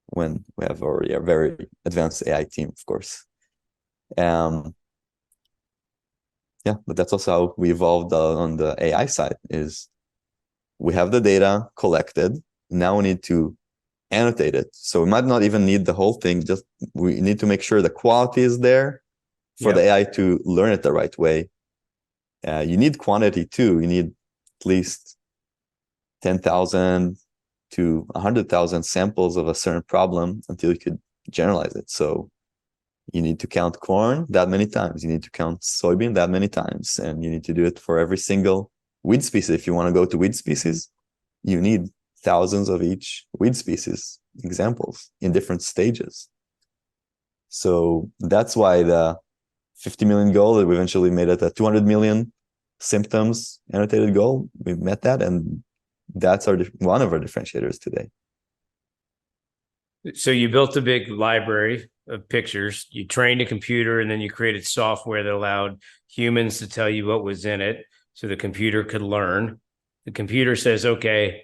when we have already a very advanced AI team, of course. But that's also how we evolved on the AI side. Is we have the data collected, now we need to annotate it. So we might not even need the whole thing, just we need to make sure the quality is there for the AI to learn it the right way. You need quantity too. You need at least 10,000 to 100,000 samples of a certain problem until you could generalize it. So you need to count corn that many times. You need to count soybean that many times. And you need to do it for every single weed species. If you want to go to weed species, you need thousands of each weed species examples in different stages. So that's why the 50 million goal that we eventually made it a 200 million symptoms annotated goal, we met that. And that's one of our differentiators today. So you built a big library of pictures, you trained a computer, and then you created software that allowed humans to tell you what was in it so the computer could learn. The computer says, okay,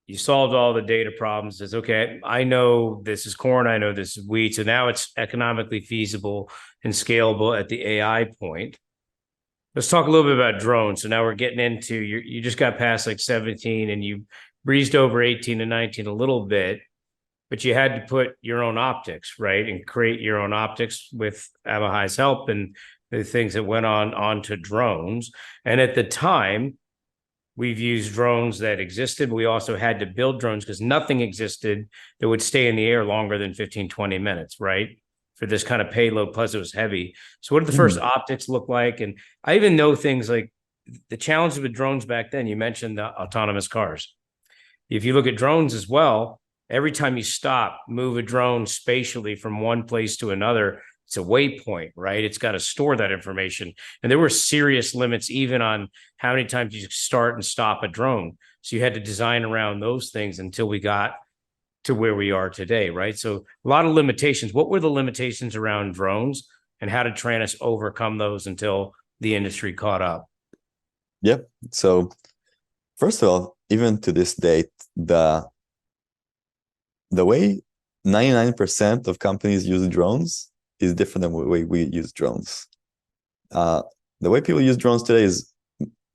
you solved all the data problems. Says, okay, I know this is corn, I know this is wheat. So now it's economically feasible and scalable at the AI point. Let's talk a little bit about drones. So now we're getting into, you just got past like 17 and you breezed over 18 and 19 a little bit, but you had to put your own optics, right? And create your own optics with Abihai's help and the things that went onto drones. And at the time, we've used drones that existed. We also had to build drones because nothing existed that would stay in the air longer than 15, 20 minutes, right? For this kind of payload, plus it was heavy. So what did the first optics look like? And I even know things like the challenge with drones back then. You mentioned the autonomous cars. If you look at drones as well, every time you stop, move a drone spatially from one place to another, it's a waypoint, right? It's got to store that information. And there were serious limits even on how many times you start and stop a drone. So you had to design around those things until we got to where we are today, right? So a lot of limitations. What were the limitations around drones, and how did Taranis overcome those until the industry caught up? Yep. So first of all, even to this date, the way 99% of companies use drones is different than the way we use drones. The way people use drones today is,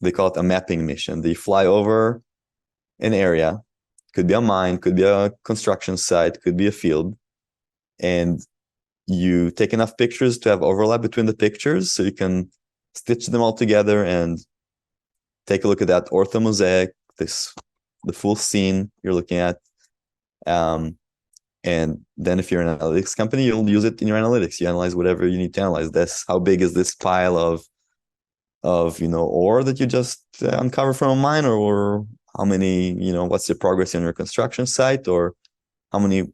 they call it a mapping mission. They fly over an area, could be a mine, could be a construction site, could be a field, and you take enough pictures to have overlap between the pictures so you can stitch them all together and take a look at that orthomosaic, the full scene you're looking at. And then if you're an analytics company, you'll use it in your analytics. You analyze whatever you need to analyze. This, how big is this pile of ore that you just uncover from a mine, or how many, what's the progress in your construction site, or how many,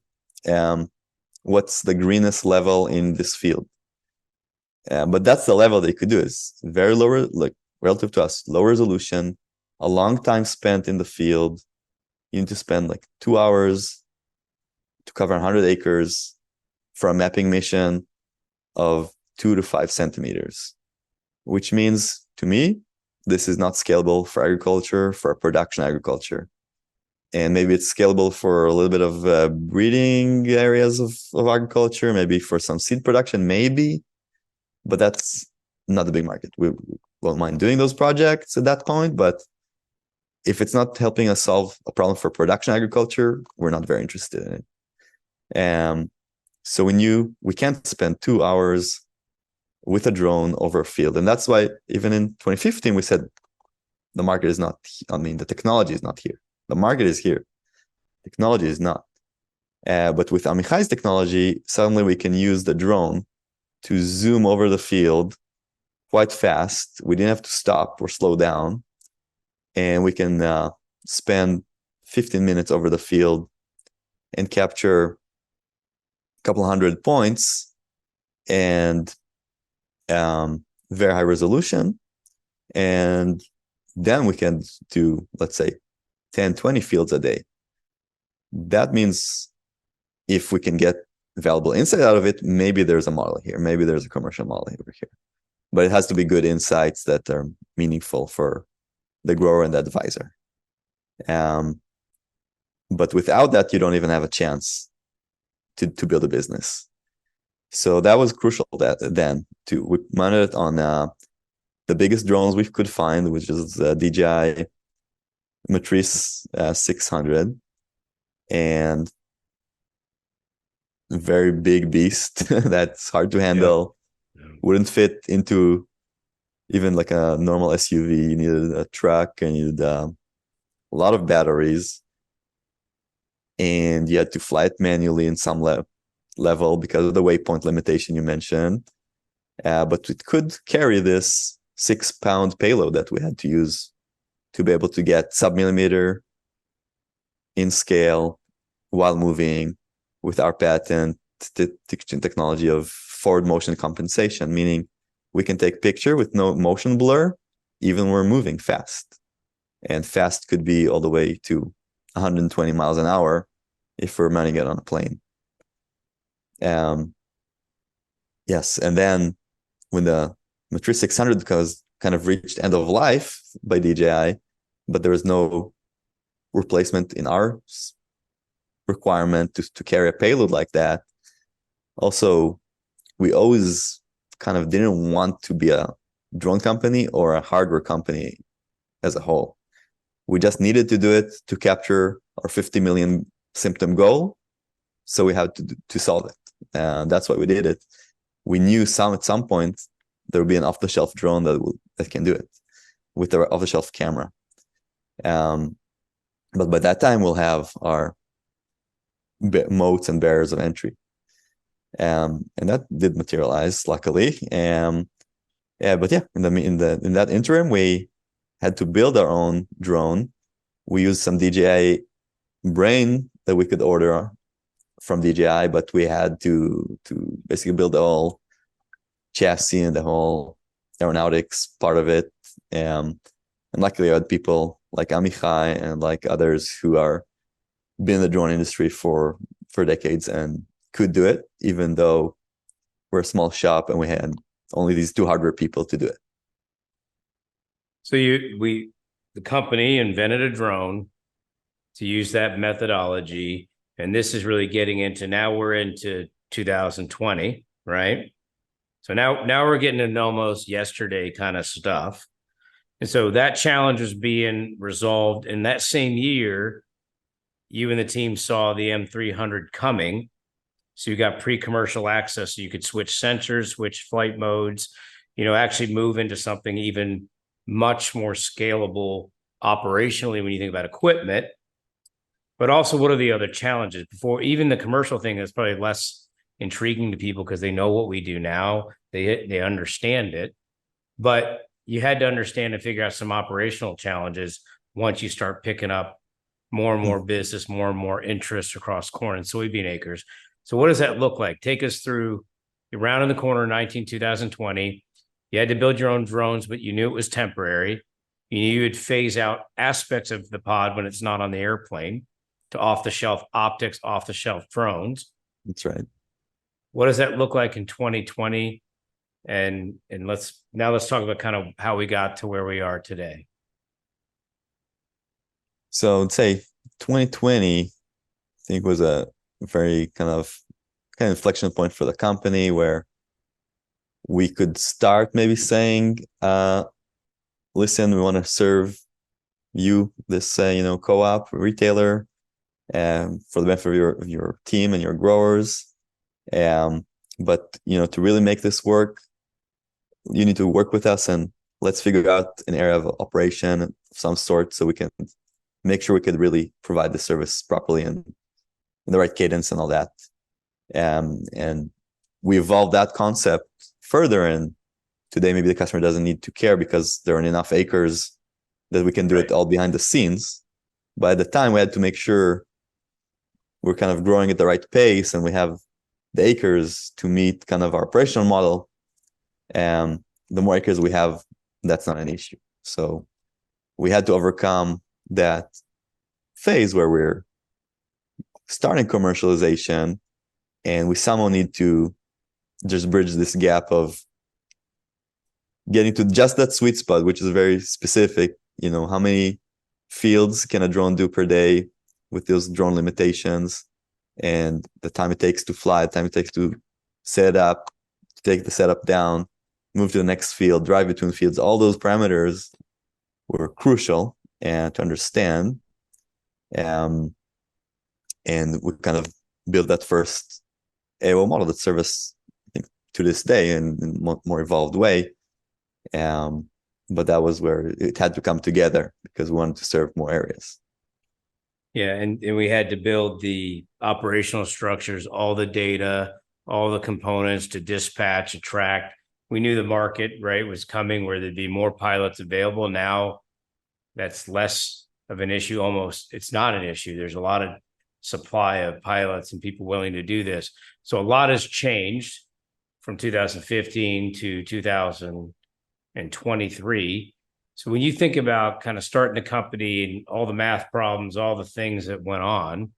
what's the greenest level in this field. But that's the level they could do. It's very low, like relative to us, low resolution, a long time spent in the field. You need to spend like 2 hours to cover 100 acres for a mapping mission of 2 to 5 centimeters, which means, to me, this is not scalable for agriculture, for production agriculture. And maybe it's scalable for a little bit of breeding areas of agriculture, maybe for some seed production, maybe, but that's not the big market. We won't mind doing those projects at that point, but if it's not helping us solve a problem for production agriculture, we're not very interested in it. So we can't spend 2 hours with a drone over a field. And that's why even in 2015, we said the market is not, the technology is not here. The market is here. Technology is not. But with Amichai's technology, suddenly we can use the drone to zoom over the field quite fast. We didn't have to stop or slow down. And we can spend 15 minutes over the field and capture a couple hundred points and very high resolution. And then we can do, let's say, 10, 20 fields a day. That means if we can get valuable insight out of it, maybe there's a model here. Maybe there's a commercial model over here. But it has to be good insights that are meaningful for the grower and the advisor. But without that, you don't even have a chance to build a business. So that was crucial we mounted it on the biggest drones we could find, which is DJI Matrice 600, and very big beast that's hard to handle. Yeah. Wouldn't fit into even like a normal SUV. You needed a truck, and you needed a lot of batteries, and you had to fly it manually in some level because of the waypoint limitation you mentioned. But it could carry this 6-pound payload that we had to use to be able to get sub-millimeter in scale while moving with our patent technology of forward motion compensation, meaning we can take picture with no motion blur, even when we're moving fast. And fast could be all the way to 120 miles an hour if we're mounting it on a plane. Yes, and then when the Matrice 600 kind of reached end of life by DJI, but there was no replacement in our requirement to carry a payload like that. Also, we always kind of didn't want to be a drone company or a hardware company as a whole. We just needed to do it to capture our 50 million symptom goal. So we had to solve it. And that's why we did it. We knew at some point there would be an off-the-shelf drone that can do it with the off-the-shelf camera. But by that time, we'll have our moats and barriers of entry. And that did materialize, luckily. But yeah, in that interim, we had to build our own drone. We used some DJI brain that we could order from DJI, but we had to basically build all chassis and the whole aeronautics part of it. And luckily I had people like Amichai and like others who are been in the drone industry for decades and could do it, even though we're a small shop and we had only these 2 hardware people to do it. So the company invented a drone to use that methodology, and this is really getting into, now we're into 2020, right? So now we're getting into almost yesterday kind of stuff. And so that challenge was being resolved in that same year. You and the team saw the M300 coming. So you got pre-commercial access. So you could switch sensors, switch flight modes, actually move into something even much more scalable operationally when you think about equipment. But also, what are the other challenges? Before even the commercial thing is probably less intriguing to people because they know what we do now. They understand it. But you had to understand and figure out some operational challenges once you start picking up more and more business, more and more interest across corn and soybean acres. So what does that look like? Take us through, you're round in the corner in 2020. You had to build your own drones, but you knew it was temporary. You knew you would phase out aspects of the pod when it's not on the airplane to off-the-shelf optics, off-the-shelf drones. That's right. What does that look like in 2020? And let's talk about kind of how we got to where we are today. So I'd say 2020, I think, was a very kind of inflection point for the company where we could start maybe saying, listen, we want to serve you, this co-op retailer, for the benefit of your team and your growers. But to really make this work, you need to work with us and let's figure out an area of operation of some sort so we can make sure we could really provide the service properly and in the right cadence and all that. And we evolved that concept further, and today maybe the customer doesn't need to care because there are enough acres that we can do it all behind the scenes. But at the time, we had to make sure we're kind of growing at the right pace and we have the acres to meet kind of our operational model. And the more acres we have, that's not an issue. So we had to overcome that phase where we're starting commercialization and we somehow need to just bridge this gap of getting to just that sweet spot, which is very specific. How many fields can a drone do per day with those drone limitations, and the time it takes to fly, the time it takes to set up, to take the setup down, move to the next field, drive between fields. All those parameters were crucial and to understand. And we kind of built that first AO model that serves, I think, to this day in a more evolved way. But that was where it had to come together because we wanted to serve more areas. Yeah, and we had to build the operational structures, all the data, all the components to dispatch, attract. We knew the market, right, was coming where there'd be more pilots available. Now that's less of an issue. Almost, it's not an issue. There's a lot of supply of pilots and people willing to do this. So a lot has changed from 2015 to 2023. So when you think about kind of starting a company and all the math problems, all the things that went on,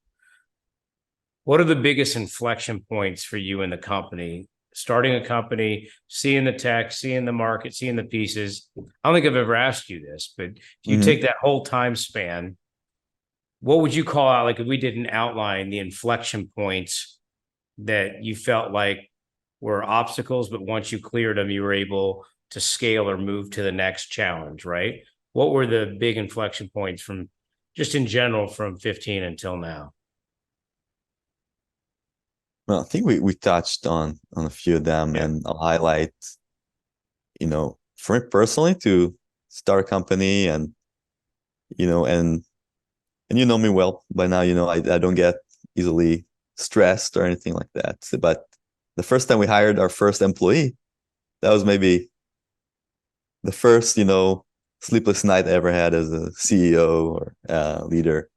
what are the biggest inflection points for you in the company? Starting a company, seeing the tech, seeing the market, seeing the pieces. I don't think I've ever asked you this, but if you take that whole time span, what would you call out, like if we did an outline, the inflection points that you felt like were obstacles, but once you cleared them, you were able to scale or move to the next challenge, right? What were the big inflection points from just in general from 15 until now? Well, I think we touched on a few of them, and I'll highlight, for me personally, to start a company and you know me well by now, I don't get easily stressed or anything like that. But the first time we hired our first employee, that was maybe the first, sleepless night I ever had as a CEO or leader.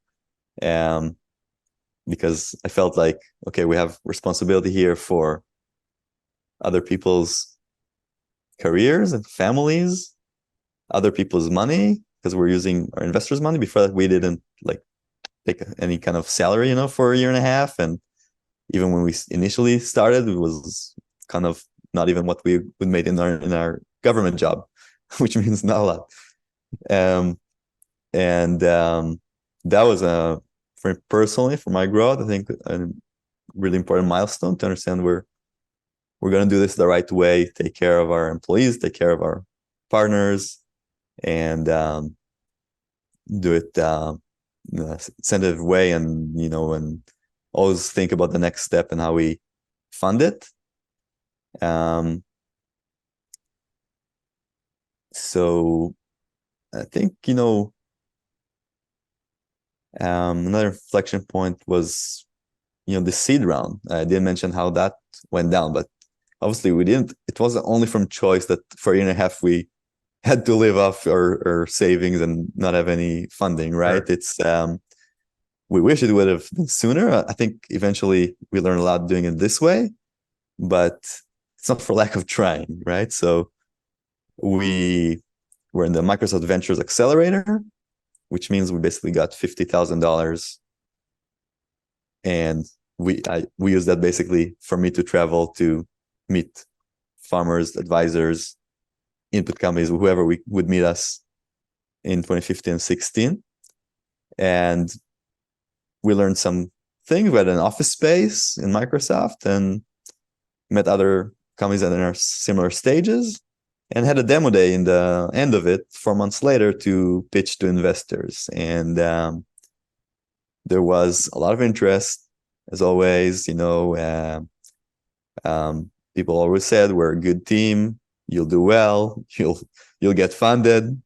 Because I felt like, okay, we have responsibility here for other people's careers and families, other people's money, because we're using our investors' money. Before that, we didn't like take any kind of salary, for a year and a half. And even when we initially started, it was kind of not even what we would made in our government job, which means not a lot. That was for personally, for my growth, I think a really important milestone to understand we're going to do this the right way, take care of our employees, take care of our partners, and do it in a sensitive way, and and always think about the next step and how we fund it. So I think another inflection point was the seed round. I didn't mention how that went down, but obviously we didn't. It wasn't only from choice that for a year and a half we had to live off our savings and not have any funding, right? Sure. It's we wish it would have been sooner. I think eventually we learned a lot doing it this way, but it's not for lack of trying, right? So we were in the Microsoft Ventures Accelerator, which means we basically got $50,000, and we used that basically for me to travel to meet farmers, advisors, input companies, whoever we would meet us in 2015 and 16. And we learned some things. We had an office space in Microsoft and met other companies that are in our similar stages, and had a demo day in the end of it 4 months later to pitch to investors. And there was a lot of interest, as always. People always said, we're a good team, you'll do well, you'll get funded,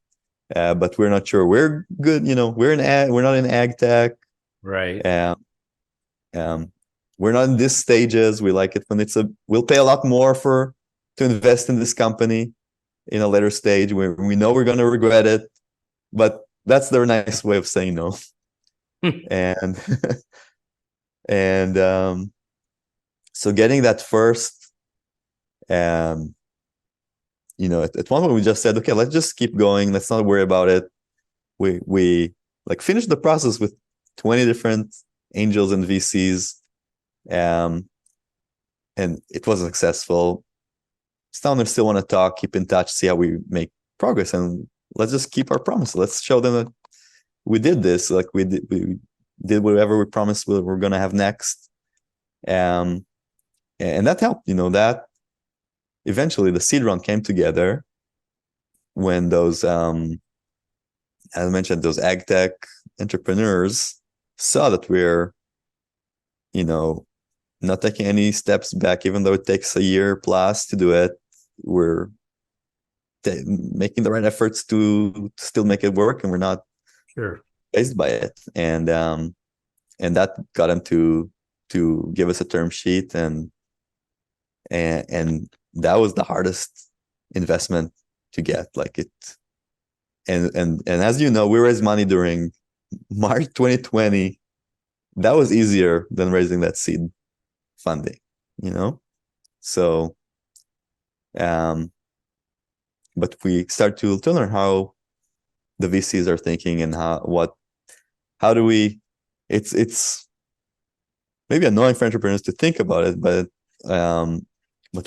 but we're not sure we're good. We're not in AgTech, right? We're not in these stages. We like it when we'll pay a lot more to invest in this company in a later stage where we know we're going to regret it, but that's their nice way of saying no. and so getting that first, at one point we just said, okay, let's just keep going. Let's not worry about it. We finished the process with 20 different angels and VCs, and it was successful. Founders still want to talk, keep in touch, see how we make progress, and let's just keep our promise. Let's show them that we did this. We did whatever we promised we're going to have next, and that helped. That eventually the seed round came together when those, as I mentioned, those AgTech entrepreneurs saw that we're, not taking any steps back, even though it takes a year plus to do it. We're making the right efforts to still make it work, and we're not phased by it. And that got them to give us a term sheet, and that was the hardest investment to get. And as you know, we raised money during March 2020. That was easier than raising that seed funding, So, but we start to learn how the VCs are thinking and how do we, it's maybe annoying for entrepreneurs to think about it, but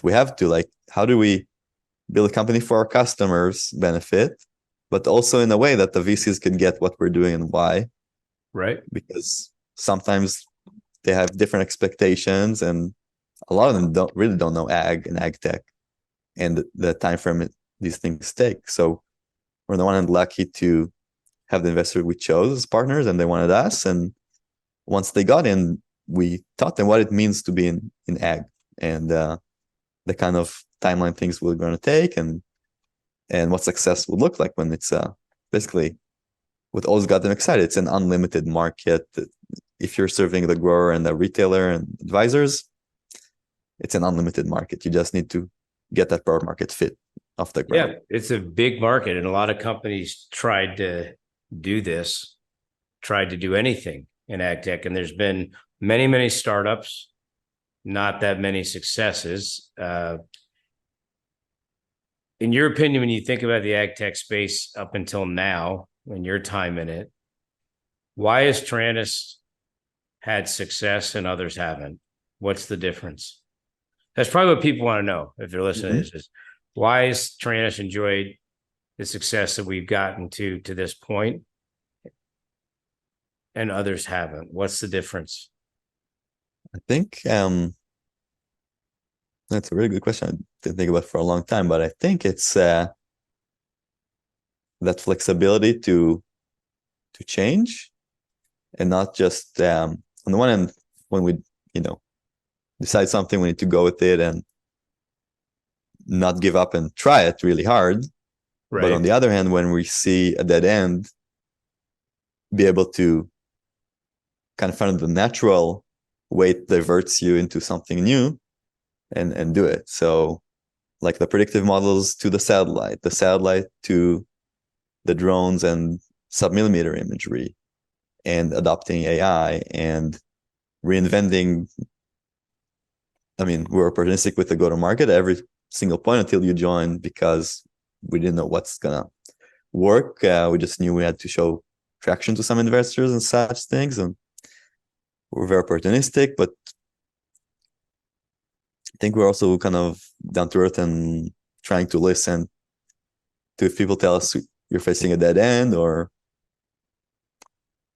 we have to, how do we build a company for our customers' benefit, but also in a way that the VCs can get what we're doing and why. Right. Because sometimes they have different expectations, and a lot of them don't know ag and AgTech and the time frame these things take. So we're on the one hand lucky to have the investor we chose as partners, and they wanted us. And once they got in, we taught them what it means to be in ag, and the kind of timeline things we're going to take, and what success would look like when it's basically what always got them excited. It's an unlimited market. If you're serving the grower and the retailer and advisors, it's an unlimited market. You just need to get that product market fit off the ground. Yeah, it's a big market, and a lot of companies tried to do this, tried to do anything in ag tech, and there's been many, many startups, not that many successes. in your opinion, when you think about the ag tech space up until now, in your time in it, why has Taranis had success and others haven't? What's the difference? That's probably what people want to know if they're listening to this, is why has Taranis enjoyed the success that we've gotten to this point and others haven't? What's the difference? I think that's a really good question. I didn't think about it for a long time, but I think it's that flexibility to change, and not just on the one hand, when we decide something, we need to go with it and not give up and try it really hard. Right. But on the other hand, when we see a dead end, be able to kind of find the natural way it diverts you into something new and do it. So like the predictive models to the satellite to the drones and sub-millimeter imagery, and adopting AI and reinventing. I mean, we're opportunistic with the go-to-market at every single point until you join, because we didn't know what's gonna work. We just knew we had to show traction to some investors and such things, and we're very opportunistic. But I think we're also kind of down to earth and trying to listen to if people tell us you're facing a dead end, or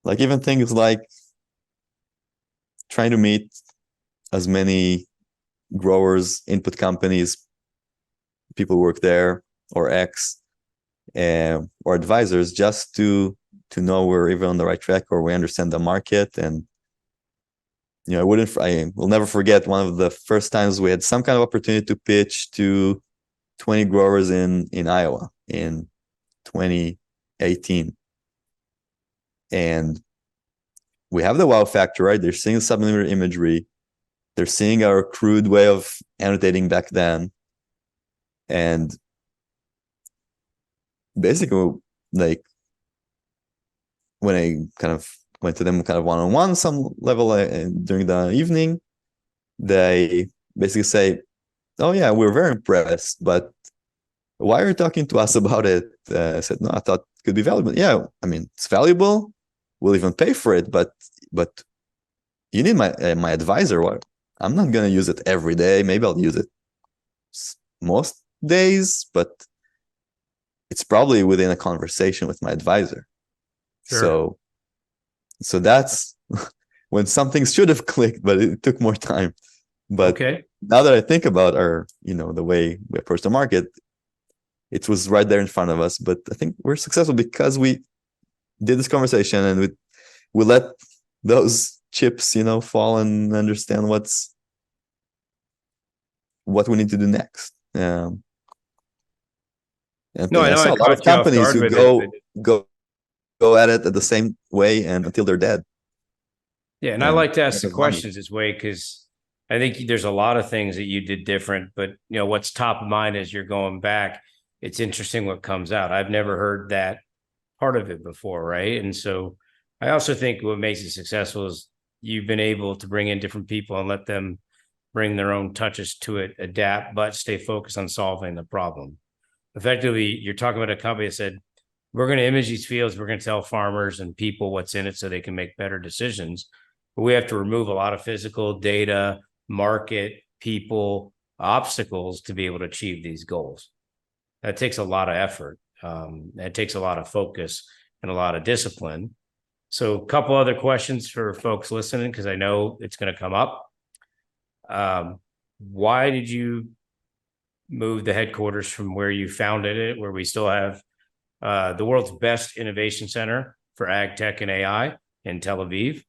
like even things like trying to meet as many growers, input companies, people who work there, or or advisors, just to know we're even on the right track, or we understand the market. And I will never forget one of the first times we had some kind of opportunity to pitch to 20 growers in Iowa in 2018. And we have the wow factor, right? They're seeing the sub-millimeter imagery. They're seeing our crude way of annotating back then. And basically, like, when I kind of went to them kind of one-on-one some level during the evening, they basically say, oh yeah, we're very impressed, but why are you talking to us about it? I said, no, I thought it could be valuable. Yeah, I mean, it's valuable. We'll even pay for it, but you need my advisor. What? I'm not going to use it every day. Maybe I'll use it most days, but it's probably within a conversation with my advisor. Sure. So that's when some things should have clicked, but it took more time. But now that I think about the way we approach the market, it was right there in front of us. But I think we're successful because we did this conversation, and we let those chips, fall, and understand what we need to do next. And no, I know saw a lot of companies who go at it the same way and until they're dead. Yeah, and I like to ask the questions this way because I think there's a lot of things that you did different, but what's top of mind as you're going back, it's interesting what comes out. I've never heard that part of it before, right? And so I also think what makes it successful is you've been able to bring in different people and let them bring their own touches to it, adapt, but stay focused on solving the problem. Effectively, you're talking about a company that said, we're going to image these fields. We're going to tell farmers and people what's in it so they can make better decisions. But we have to remove a lot of physical data, market, people, obstacles to be able to achieve these goals. That takes a lot of effort. It takes a lot of focus and a lot of discipline. So a couple other questions for folks listening, because I know it's going to come up. Why did you move the headquarters from where you founded it, where we still have the world's best innovation center for AgTech and AI in Tel Aviv?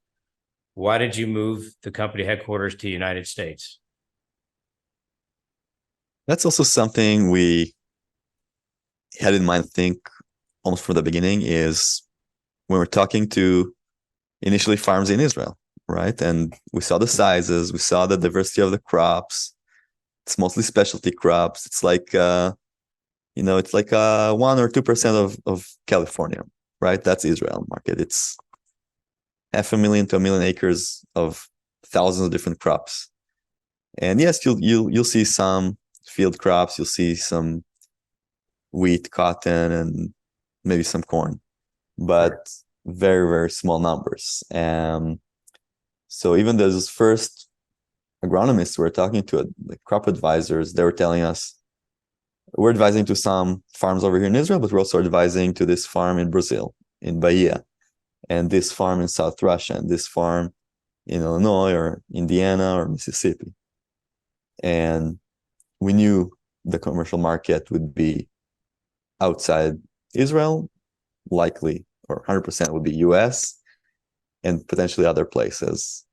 Why did you move the company headquarters to the United States? That's also something we had in mind, I think, almost from the beginning, is when we're talking to initially farms in Israel, right? And we saw the sizes, we saw the diversity of the crops. It's mostly specialty crops. It's like, it's like 1 or 2% of California, right? That's Israel market. It's 500,000 to 1 million acres of thousands of different crops. And yes, you'll see some field crops. You'll see some wheat, cotton, and maybe some corn, but very, very small numbers. So even those first agronomists we're talking to, like crop advisors, they were telling us, we're advising to some farms over here in Israel, but we're also advising to this farm in Brazil, in Bahia, and this farm in South Russia, and this farm in Illinois or Indiana or Mississippi. And we knew the commercial market would be outside Israel, likely, or 100% would be US, and potentially other places.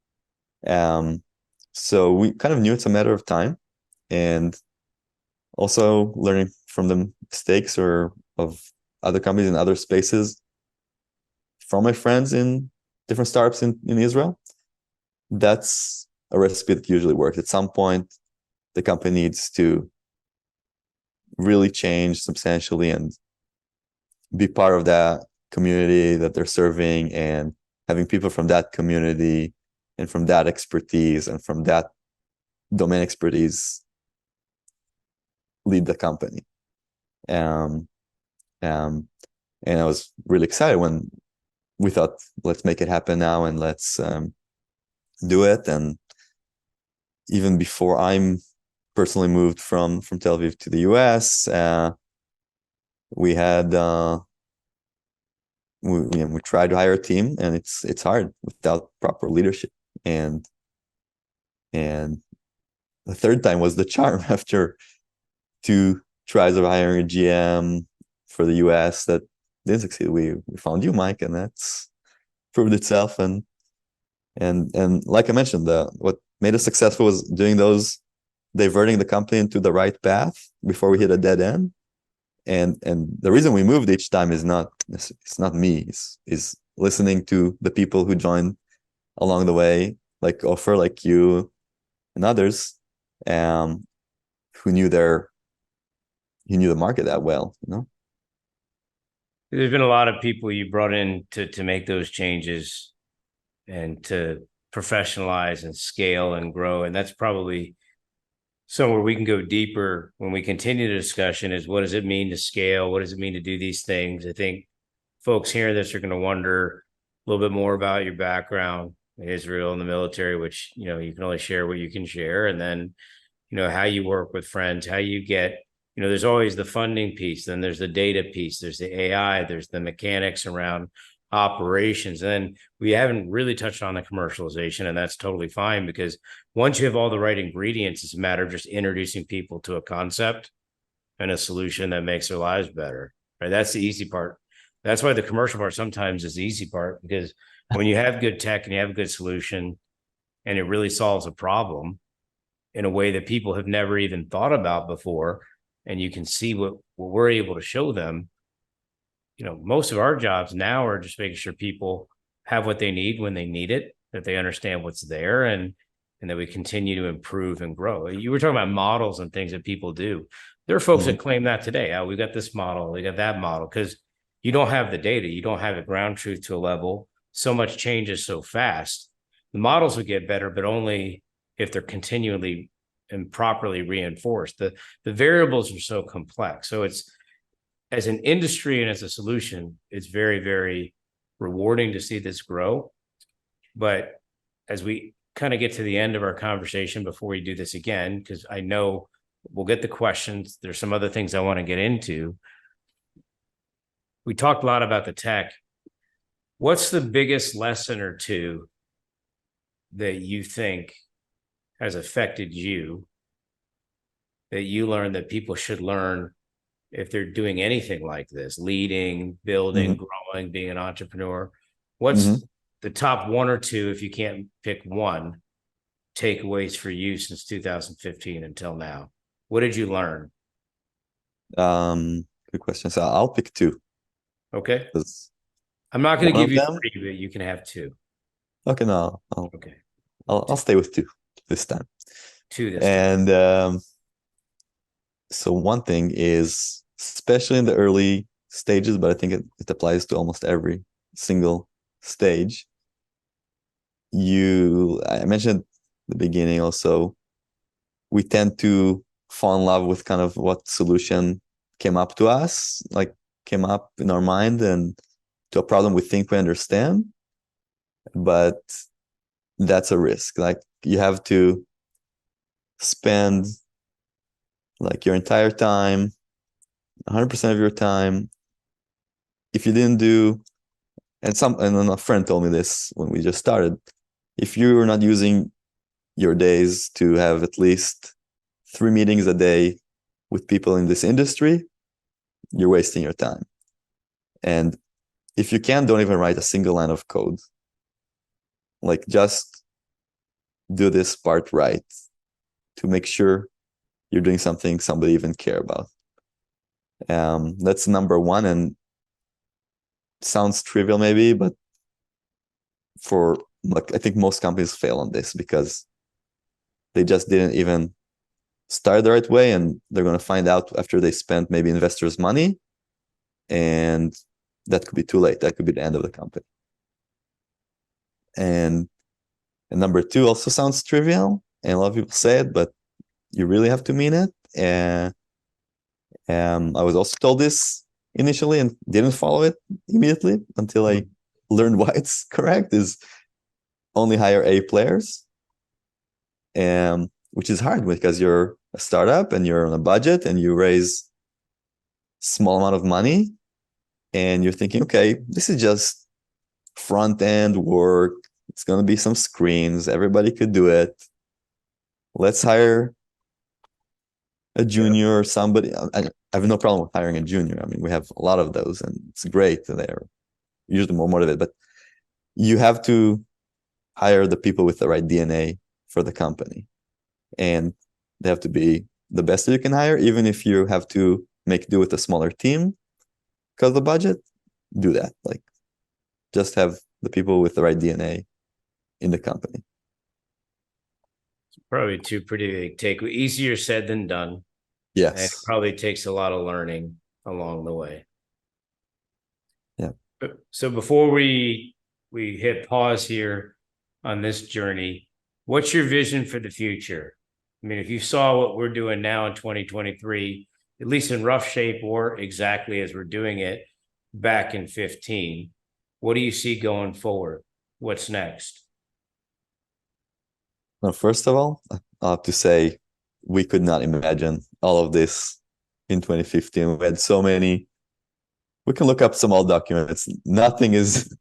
So we kind of knew it's a matter of time, and also learning from the mistakes or of other companies in other spaces from my friends in different startups in Israel. That's a recipe that usually works. At some point, the company needs to really change substantially and be part of that community that they're serving, and having people from that community and from that expertise and from that domain expertise lead the company. And I was really excited when we thought, let's make it happen now and let's do it. And even before I'm personally moved from Tel Aviv to the US, we had we tried to hire a team, and it's hard without proper leadership. And the third time was the charm after 2 tries of hiring a GM for the US that didn't succeed. We found you, Mike, and that's proved itself. And like I mentioned, what made us successful was doing those, diverting the company into the right path before we hit a dead end. And the reason we moved each time is it's not me. It's listening to the people who joined along the way, like Ofir, like you, and others, who knew the market that well. There's been a lot of people you brought in to make those changes and to professionalize and scale and grow, and that's probably somewhere we can go deeper when we continue the discussion. Is what does it mean to scale? What does it mean to do these things? I think folks hearing this are going to wonder a little bit more about your background in Israel and the military, which, you can only share what you can share. And then, how you work with friends, how you get, there's always the funding piece. Then there's the data piece. There's the AI. There's the mechanics around operations. And then we haven't really touched on the commercialization, and that's totally fine, because once you have all the right ingredients, it's a matter of just introducing people to a concept and a solution that makes their lives better, right? That's the easy part. That's why the commercial part sometimes is the easy part, because when you have good tech and you have a good solution and it really solves a problem in a way that people have never even thought about before, and you can see what we're able to show them, most of our jobs now are just making sure people have what they need when they need it, that they understand what's there, and that we continue to improve and grow. You were talking about models and things that people do. There are folks that claim that today. Oh, we got this model, we got that model, because you don't have the data. You don't have the ground truth to a level. So much changes so fast. The models will get better, but only if they're continually and properly reinforced. The variables are so complex. So it's, as an industry and as a solution, it's very, very rewarding to see this grow. But as we kind of get to the end of our conversation before we do this again, because I know we'll get the questions, there's some other things I want to get into. We talked a lot about the tech. What's the biggest lesson or two that you think has affected you, that you learned that people should learn if they're doing anything like this, leading, building, growing, being an entrepreneur? What's the top 1 or 2, if you can't pick one, takeaways for you since 2015 until now? What did you learn? Good question. So I'll pick 2. Okay. I'm not going to give you them, 3, but you can have 2. Okay, no. Okay. I'll stay with 2 this time. 2 this time. And so one thing is, especially in the early stages, but I think it applies to almost every single stage. I mentioned at the beginning also, we tend to fall in love with kind of what solution came up to us, like came up in our mind and to a problem we think we understand. But that's a risk. Like you have to spend like your entire time, 100% of your time. If you didn't do, and then a friend told me this when we just started, if you're not using your days to have at least 3 meetings a day with people in this industry, you're wasting your time. And if you can, don't even write a single line of code. Like just do this part right to make sure you're doing something somebody even care about. That's number one, and sounds trivial maybe, but for like I think most companies fail on this because they just didn't even start the right way, and they're going to find out after they spent maybe investors' money, and that could be too late. That could be the end of the company. And number two also sounds trivial, and a lot of people say it, but you really have to mean it. And I was also told this initially and didn't follow it immediately until I learned why it's correct, is only hire A players, which is hard because you're a startup and you're on a budget and you raise small amount of money and you're thinking, okay, this is just front end work. It's going to be some screens. Everybody could do it. Let's hire a junior or somebody. I have no problem with hiring a junior. I mean, we have a lot of those and it's great. They're usually more motivated, but you have to hire the people with the right DNA for the company. And they have to be the best that you can hire, even if you have to make do with a smaller team because of the budget, do that. Like just have the people with the right DNA in the company. Probably two pretty big take. Easier said than done. Yes. And it probably takes a lot of learning along the way. Yeah. So before we hit pause here on this journey, what's your vision for the future? I mean, if you saw what we're doing now in 2023, at least in rough shape or exactly as we're doing it back in 15, what do you see going forward? What's next? Well, first of all, I have to say we could not imagine all of this in 2015. We had so many. We can look up some old documents. Nothing is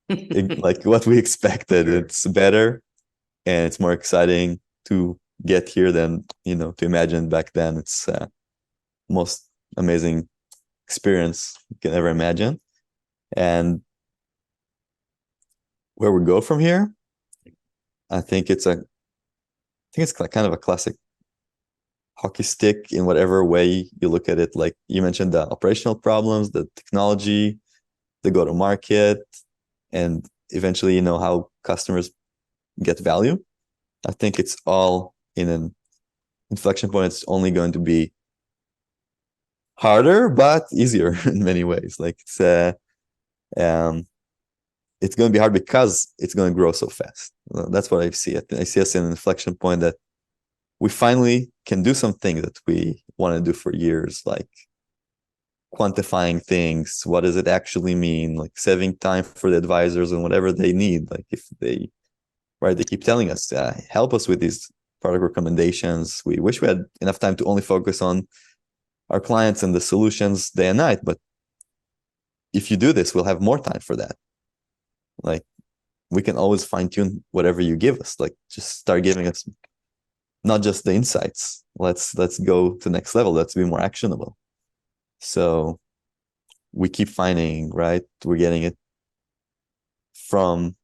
like what we expected. Sure. It's better and it's more exciting to get here than, to imagine back then. It's most amazing experience you can ever imagine. And where we go from here, I think it's kind of a classic hockey stick in whatever way you look at it. Like you mentioned, the operational problems, the technology, the go-to-market, and eventually, how customers get value. I think it's all in an inflection point. It's only going to be harder, but easier in many ways. Like it's going to be hard because it's going to grow so fast. That's what I see. I see us in an inflection point that we finally can do some things that we want to do for years, like quantifying things. What does it actually mean? Like saving time for the advisors and whatever they need. Like if they keep telling us, help us with these product recommendations. We wish we had enough time to only focus on our clients and the solutions day and night. But if you do this, we'll have more time for that. Like we can always fine tune whatever you give us. Like just start giving us not just the insights. Let's go to the next level. Let's be more actionable. So we keep finding, right? We're getting it from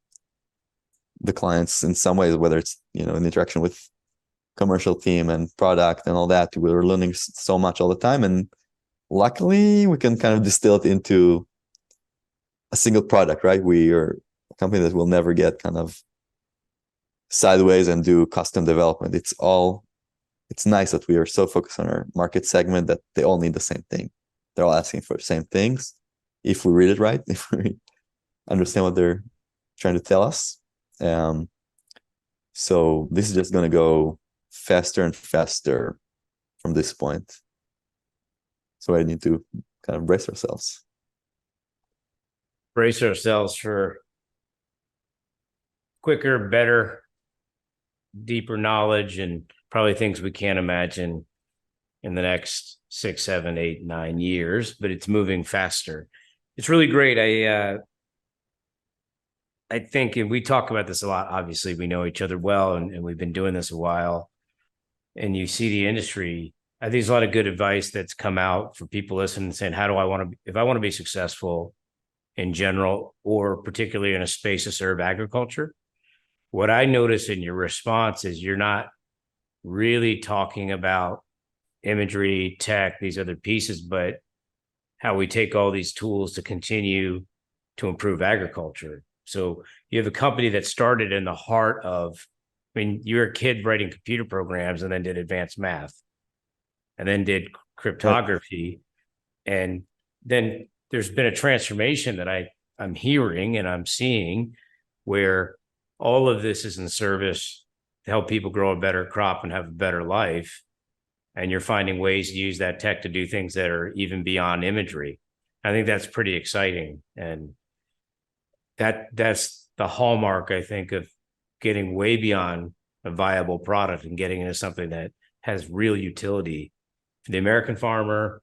the clients in some ways, whether it's, in interaction with commercial team and product and all that. We're learning so much all the time. And luckily we can kind of distill it into a single product, right? We are a company that will never get kind of sideways and do custom development. It's nice that we are so focused on our market segment that they all need the same thing. They're all asking for the same things. If we read it right, if we understand what they're trying to tell us. So this is just going to go faster and faster from this point. So I need to kind of brace ourselves. Brace ourselves for quicker, better, deeper knowledge, and probably things we can't imagine in the next 6, 7, 8, 9 years, but it's moving faster. It's really great. I think, and we talk about this a lot, obviously we know each other well, and we've been doing this a while, and you see the industry. I think there's a lot of good advice that's come out for people listening, saying, how do I want to, if I want to be successful in general, or particularly in a space to serve agriculture, what I notice in your response is you're not really talking about imagery, tech, these other pieces, but how we take all these tools to continue to improve agriculture. So you have a company that started in the heart of, I mean, you're a kid writing computer programs and then did advanced math and then did cryptography. And then there's been a transformation that I'm hearing and I'm seeing where all of this is in service to help people grow a better crop and have a better life. And you're finding ways to use that tech to do things that are even beyond imagery. I think that's pretty exciting. And that's the hallmark, I think, of getting way beyond a viable product and getting into something that has real utility for the American farmer,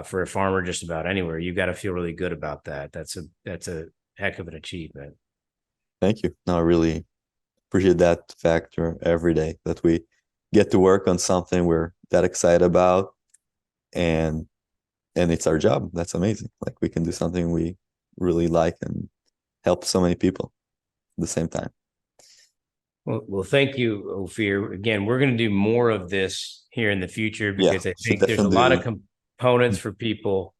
for a farmer just about anywhere. You've got to feel really good about that. That's a heck of an achievement. Thank you. No, I really appreciate that factor every day, that we get to work on something we're that excited about, and it's our job. That's amazing. Like, we can do something we really like and help so many people at the same time. Well, thank you, Ofir. Again, we're going to do more of this here in the future, because I think there's a lot of components for people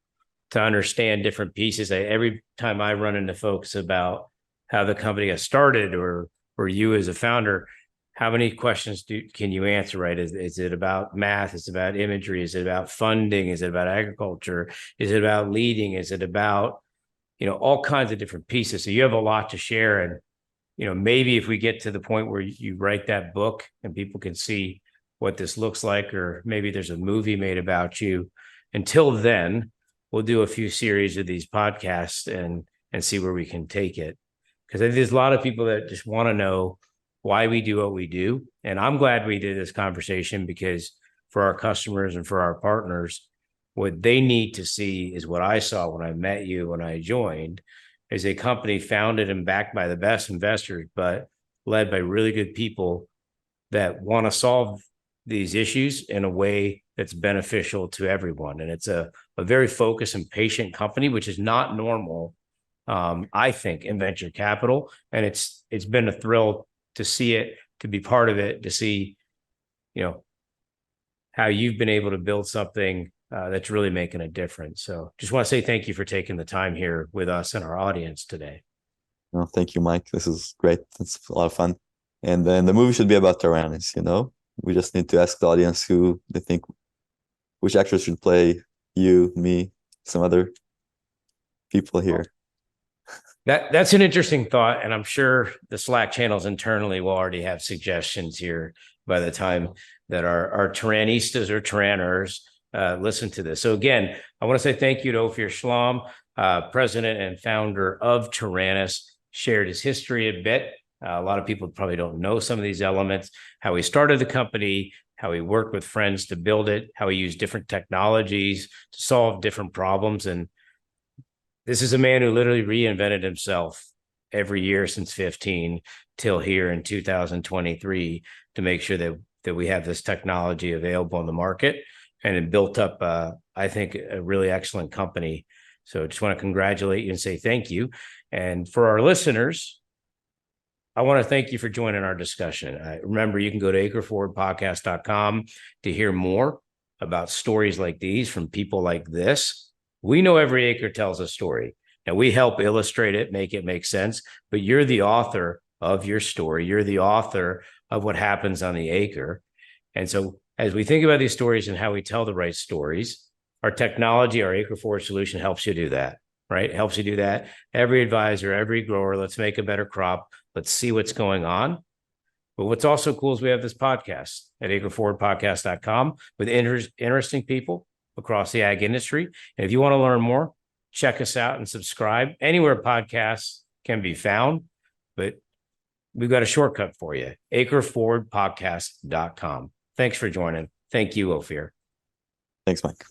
to understand different pieces. Every time I run into folks about how the company got started, or you as a founder, how many questions can you answer, right? Is it about math? Is it about imagery? Is it about funding? Is it about agriculture? Is it about leading? Is it about, all kinds of different pieces? So you have a lot to share. And, maybe if we get to the point where you write that book and people can see what this looks like, or maybe there's a movie made about you, until then, we'll do a few series of these podcasts and see where we can take it. Because I think there's a lot of people that just want to know why we do what we do. And I'm glad we did this conversation, because for our customers and for our partners, what they need to see is what I saw when I met you, when I joined, is a company founded and backed by the best investors, but led by really good people that want to solve these issues in a way that's beneficial to everyone. And it's a very focused and patient company, which is not normal, I think, in venture capital. And it's been a thrill to see it, to be part of it, to see, how you've been able to build something that's really making a difference. So just want to say thank you for taking the time here with us and our audience today. No, thank you, Mike. This is great. It's a lot of fun. And then the movie should be about Taranis, We just need to ask the audience who they think, which actors should play you, me, some other people here. That's an interesting thought, and I'm sure the Slack channels internally will already have suggestions here by the time that our Taranistas or Taranners listen to this. So again, I want to say thank you to Ofir Schlam, president and founder of Taranis, shared his history a bit. A lot of people probably don't know some of these elements, how he started the company, how he worked with friends to build it, how he used different technologies to solve different problems. And this is a man who literally reinvented himself every year since 15 till here in 2023 to make sure that we have this technology available in the market. And it built up, I think, a really excellent company. So I just want to congratulate you and say thank you. And for our listeners, I want to thank you for joining our discussion. Remember, you can go to AcreForwardPodcast.com to hear more about stories like these from people like this. We know every acre tells a story, and we help illustrate it, make it make sense. But you're the author of your story. You're the author of what happens on the acre. And so as we think about these stories and how we tell the right stories, our technology, our AcreForward solution helps you do that, right? It helps you do that. Every advisor, every grower, let's make a better crop. Let's see what's going on. But what's also cool is we have this podcast at AcreForwardPodcast.com with interesting people across the ag industry. And if you want to learn more, check us out and subscribe anywhere podcasts can be found. But we've got a shortcut for you, AcreForwardPodcast.com. Thanks for joining. Thank you, Ofir. Thanks, Mike.